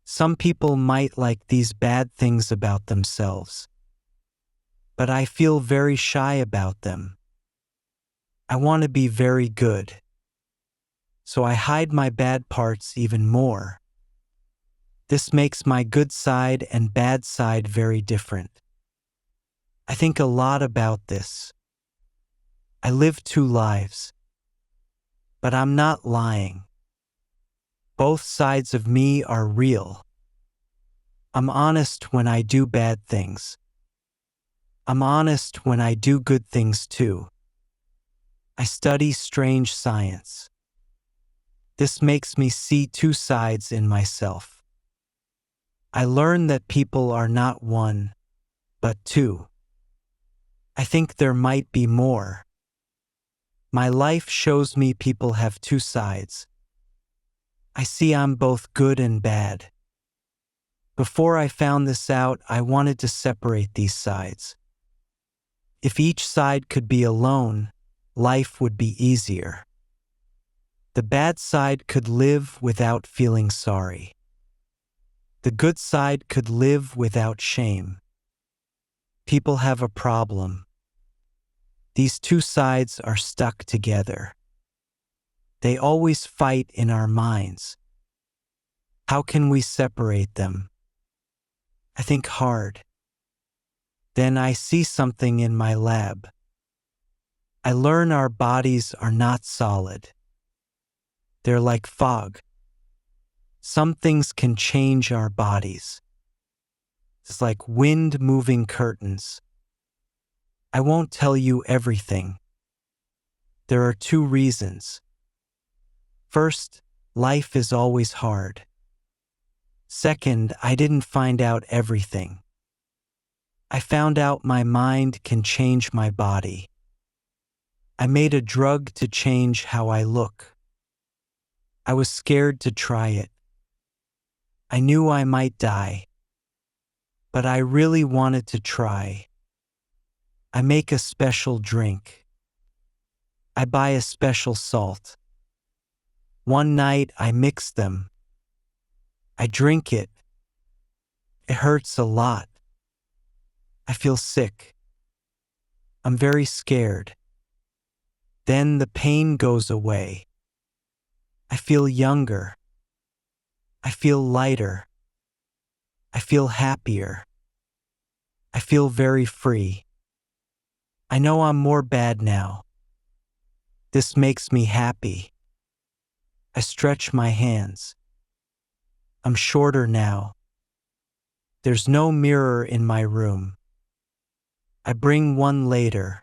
Some people might like these bad things about themselves. But I feel very shy about them. I want to be very good. So I hide my bad parts even more. This makes my good side and bad side very different. I think a lot about this. I live two lives. But I'm not lying. Both sides of me are real. I'm honest when I do bad things. I'm honest when I do good things too. I study strange science. This makes me see two sides in myself. I learn that people are not one, but two. I think there might be more. My life shows me people have two sides. I see I'm both good and bad. Before I found this out, I wanted to separate these sides. If each side could be alone, life would be easier. The bad side could live without feeling sorry. The good side could live without shame. People have a problem. These two sides are stuck together. They always fight in our minds. How can we separate them? I think hard. Then I see something in my lab. I learn our bodies are not solid. They're like fog. Some things can change our bodies. It's like wind moving curtains. I won't tell you everything. There are two reasons. First, life is always hard. Second, I didn't find out everything. I found out my mind can change my body. I made a drug to change how I look. I was scared to try it. I knew I might die, but I really wanted to try. I make a special drink. I buy a special salt. One night I mix them. I drink it. It hurts a lot. I feel sick. I'm very scared. Then the pain goes away. I feel younger. I feel lighter. I feel happier. I feel very free. I know I'm more bad now. This makes me happy. I stretch my hands. I'm shorter now. There's no mirror in my room. I bring one later.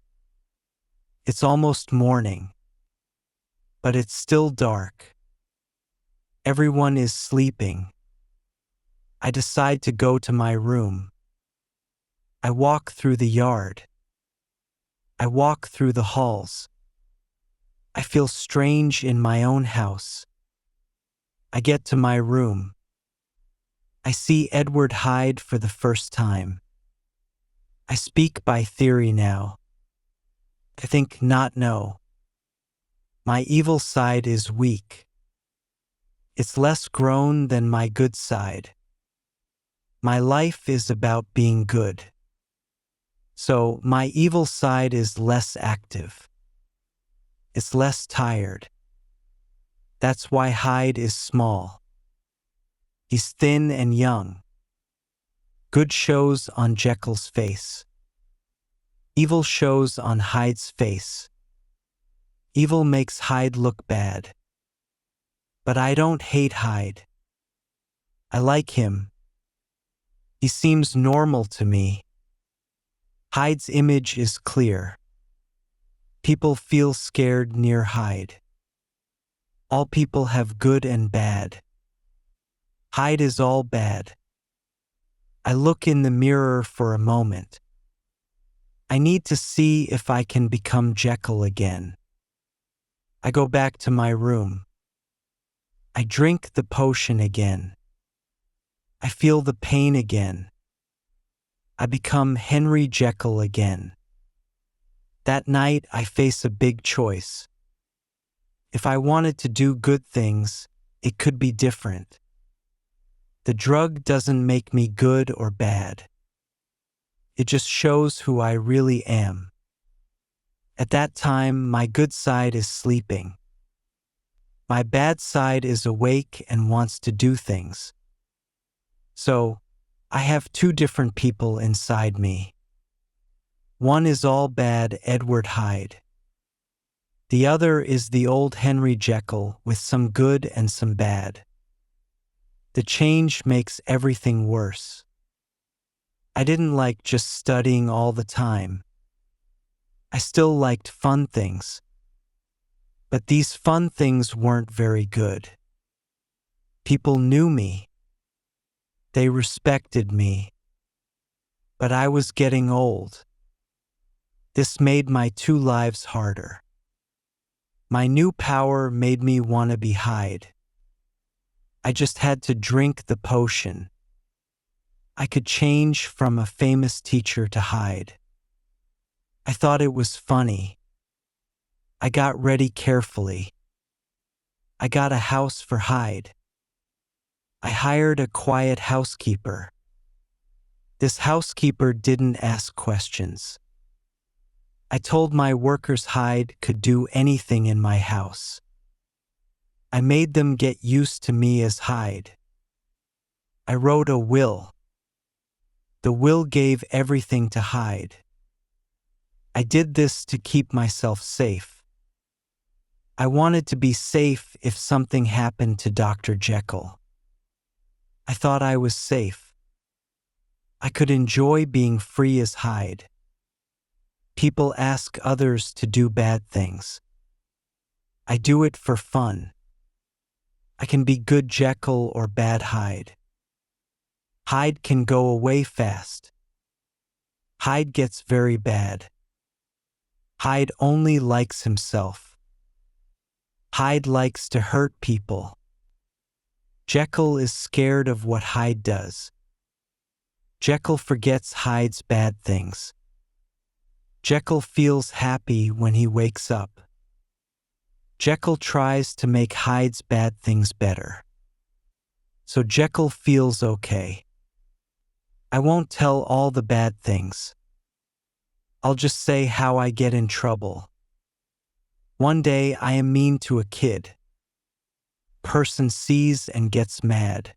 It's almost morning, but it's still dark. Everyone is sleeping. I decide to go to my room. I walk through the yard. I walk through the halls. I feel strange in my own house. I get to my room. I see Edward Hyde for the first time. I speak by theory now. I think not know. My evil side is weak. It's less grown than my good side. My life is about being good. So my evil side is less active. It's less tired. That's why Hyde is small. He's thin and young. Good shows on Jekyll's face. Evil shows on Hyde's face. Evil makes Hyde look bad. But I don't hate Hyde. I like him. He seems normal to me. Hyde's image is clear. People feel scared near Hyde. All people have good and bad. Hyde is all bad. I look in the mirror for a moment. I need to see if I can become Jekyll again. I go back to my room. I drink the potion again. I feel the pain again. I become Henry Jekyll again. That night I face a big choice. If I wanted to do good things, it could be different. The drug doesn't make me good or bad. It just shows who I really am. At that time, my good side is sleeping. My bad side is awake and wants to do things. So, I have two different people inside me. One is all bad Edward Hyde. The other is the old Henry Jekyll with some good and some bad. The change makes everything worse. I didn't like just studying all the time. I still liked fun things. But these fun things weren't very good. People knew me. They respected me. But I was getting old. This made my two lives harder. My new power made me want to be Hyde. I just had to drink the potion. I could change from a famous teacher to Hyde. I thought it was funny. I got ready carefully. I got a house for Hyde. I hired a quiet housekeeper. This housekeeper didn't ask questions. I told my workers Hyde could do anything in my house. I made them get used to me as Hyde. I wrote a will. The will gave everything to Hyde. I did this to keep myself safe. I wanted to be safe if something happened to Dr. Jekyll. I thought I was safe. I could enjoy being free as Hyde. People ask others to do bad things. I do it for fun. I can be good Jekyll or bad Hyde. Hyde can go away fast. Hyde gets very bad. Hyde only likes himself. Hyde likes to hurt people. Jekyll is scared of what Hyde does. Jekyll forgets Hyde's bad things. Jekyll feels happy when he wakes up. Jekyll tries to make Hyde's bad things better. So Jekyll feels okay. I won't tell all the bad things. I'll just say how I get in trouble. One day I am mean to a kid. Person sees and gets mad.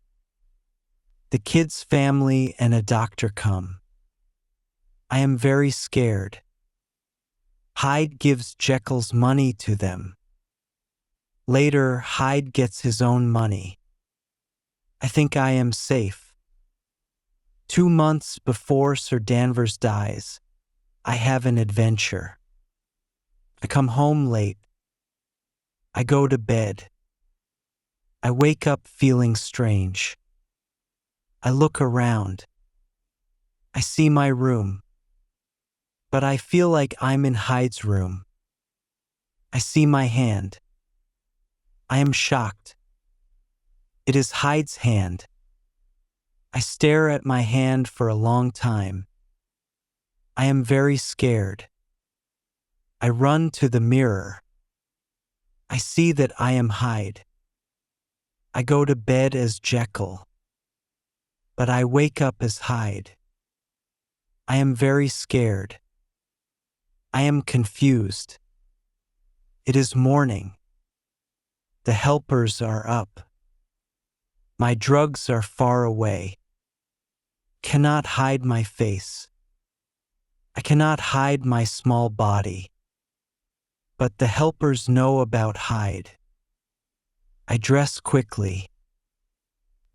The kid's family and a doctor come. I am very scared. Hyde gives Jekyll's money to them. Later, Hyde gets his own money. I think I am safe. 2 months before Sir Danvers dies, I have an adventure. I come home late. I go to bed. I wake up feeling strange. I look around. I see my room. But I feel like I'm in Hyde's room. I see my hand. I am shocked. It is Hyde's hand. I stare at my hand for a long time. I am very scared. I run to the mirror. I see that I am Hyde. I go to bed as Jekyll. But I wake up as Hyde. I am very scared. I am confused. It is morning. The helpers are up. My drugs are far away. Cannot hide my face. I cannot hide my small body. But the helpers know about Hyde. I dress quickly.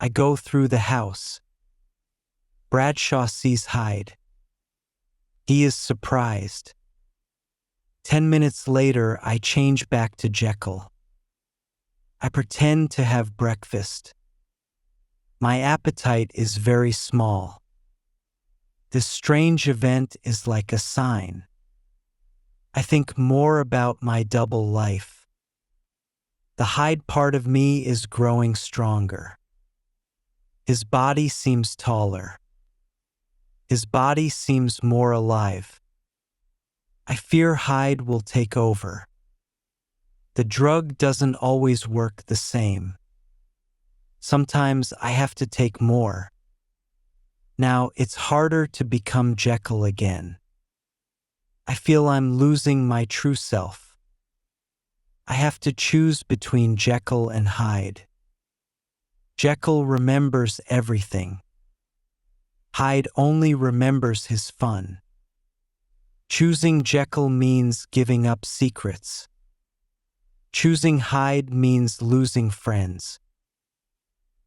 I go through the house. Bradshaw sees Hyde. He is surprised. 10 minutes later, I change back to Jekyll. I pretend to have breakfast. My appetite is very small. This strange event is like a sign. I think more about my double life. The Hyde part of me is growing stronger. His body seems taller. His body seems more alive. I fear Hyde will take over. The drug doesn't always work the same. Sometimes I have to take more. Now it's harder to become Jekyll again. I feel I'm losing my true self. I have to choose between Jekyll and Hyde. Jekyll remembers everything. Hyde only remembers his fun. Choosing Jekyll means giving up secrets. Choosing Hyde means losing friends.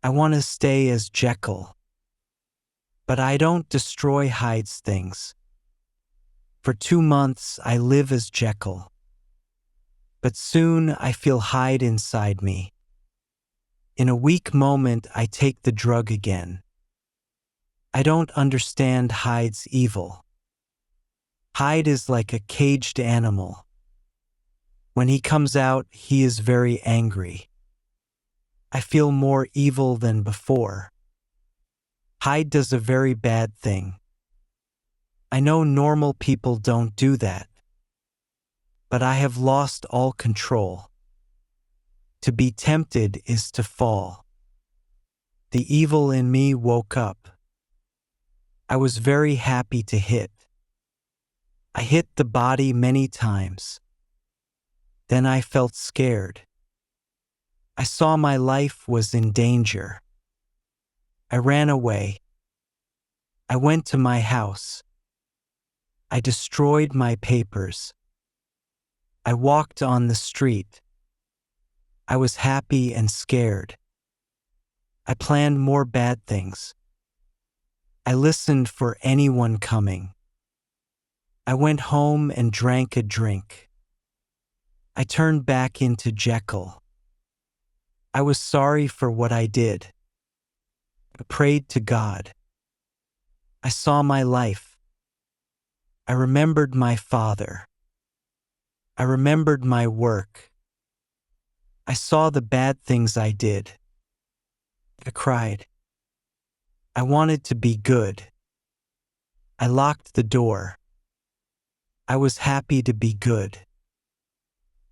I want to stay as Jekyll. But I don't destroy Hyde's things. For 2 months I live as Jekyll. But soon I feel Hyde inside me. In a weak moment I take the drug again. I don't understand Hyde's evil. Hyde is like a caged animal. When he comes out, he is very angry. I feel more evil than before. Hyde does a very bad thing. I know normal people don't do that. But I have lost all control. To be tempted is to fall. The evil in me woke up. I was very happy to hit. I hit the body many times. Then I felt scared. I saw my life was in danger. I ran away. I went to my house. I destroyed my papers. I walked on the street. I was happy and scared. I planned more bad things. I listened for anyone coming. I went home and drank a drink. I turned back into Jekyll. I was sorry for what I did. I prayed to God. I saw my life. I remembered my father. I remembered my work. I saw the bad things I did. I cried. I wanted to be good. I locked the door. I was happy to be good.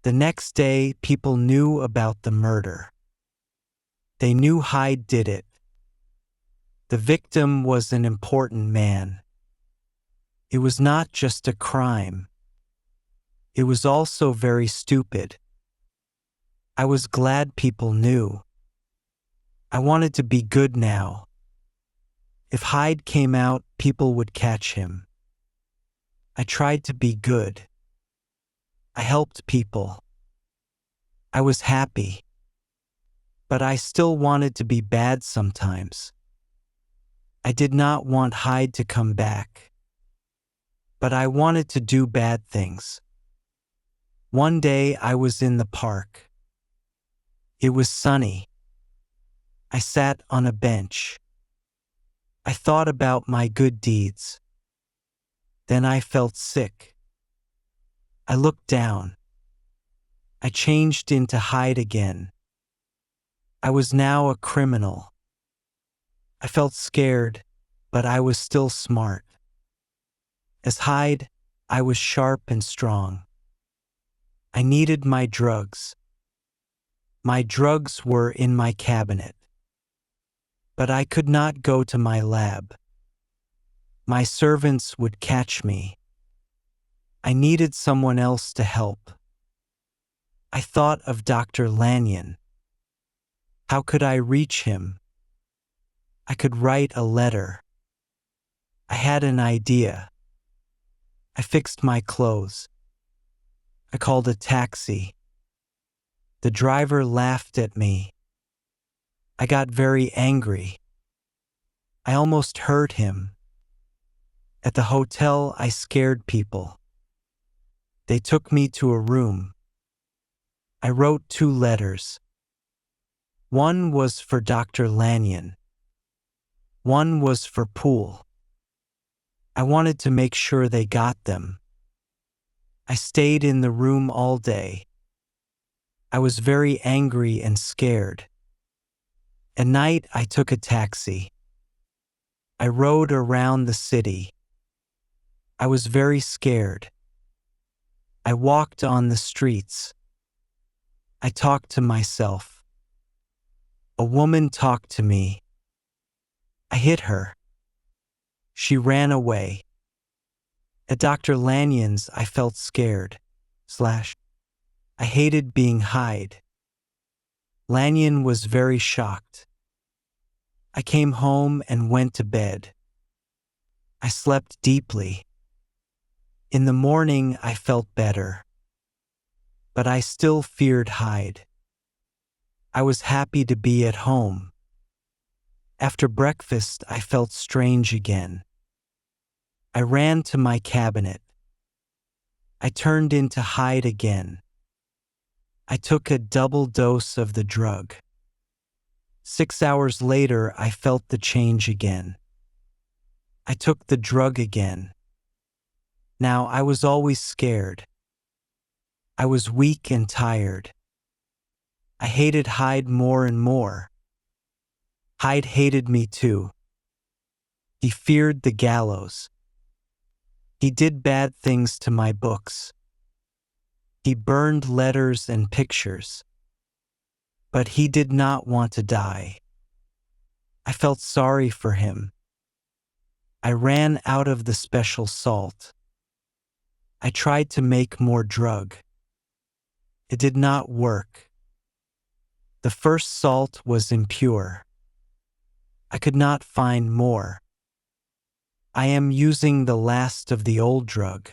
The next day, people knew about the murder. They knew Hyde did it. The victim was an important man. It was not just a crime. It was also very stupid. I was glad people knew. I wanted to be good now. If Hyde came out, people would catch him. I tried to be good. I helped people. I was happy. But I still wanted to be bad sometimes. I did not want Hyde to come back. But I wanted to do bad things. One day I was in the park. It was sunny. I sat on a bench. I thought about my good deeds. Then I felt sick. I looked down. I changed into Hyde again. I was now a criminal. I felt scared, but I was still smart. As Hyde, I was sharp and strong. I needed my drugs. My drugs were in my cabinet. But I could not go to my lab. My servants would catch me. I needed someone else to help. I thought of Dr. Lanyon. How could I reach him? I could write a letter. I had an idea. I fixed my clothes. I called a taxi. The driver laughed at me. I got very angry. I almost hurt him. At the hotel, I scared people. They took me to a room. I wrote 2 letters. One was for Dr. Lanyon. One was for Poole. I wanted to make sure they got them. I stayed in the room all day. I was very angry and scared. At night, I took a taxi. I rode around the city. I was very scared. I walked on the streets. I talked to myself. A woman talked to me. I hit her. She ran away. At Dr. Lanyon's, I felt scared. I hated being Hyde. Lanyon was very shocked. I came home and went to bed. I slept deeply. In the morning, I felt better. But I still feared Hyde. I was happy to be at home. After breakfast, I felt strange again. I ran to my cabinet. I turned into Hyde again. I took a double dose of the drug. 6 hours later, I felt the change again. I took the drug again. Now I was always scared. I was weak and tired. I hated Hyde more and more. Hyde hated me too. He feared the gallows. He did bad things to my books. He burned letters and pictures. But he did not want to die. I felt sorry for him. I ran out of the special salt. I tried to make more drug. It did not work. The first salt was impure. I could not find more. I am using the last of the old drug.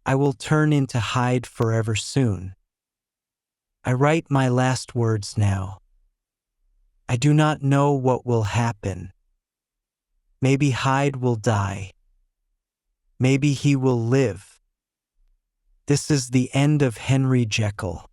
I will turn into Hyde forever soon. I write my last words now. I do not know what will happen. Maybe Hyde will die. Maybe he will live. This is the end of Henry Jekyll.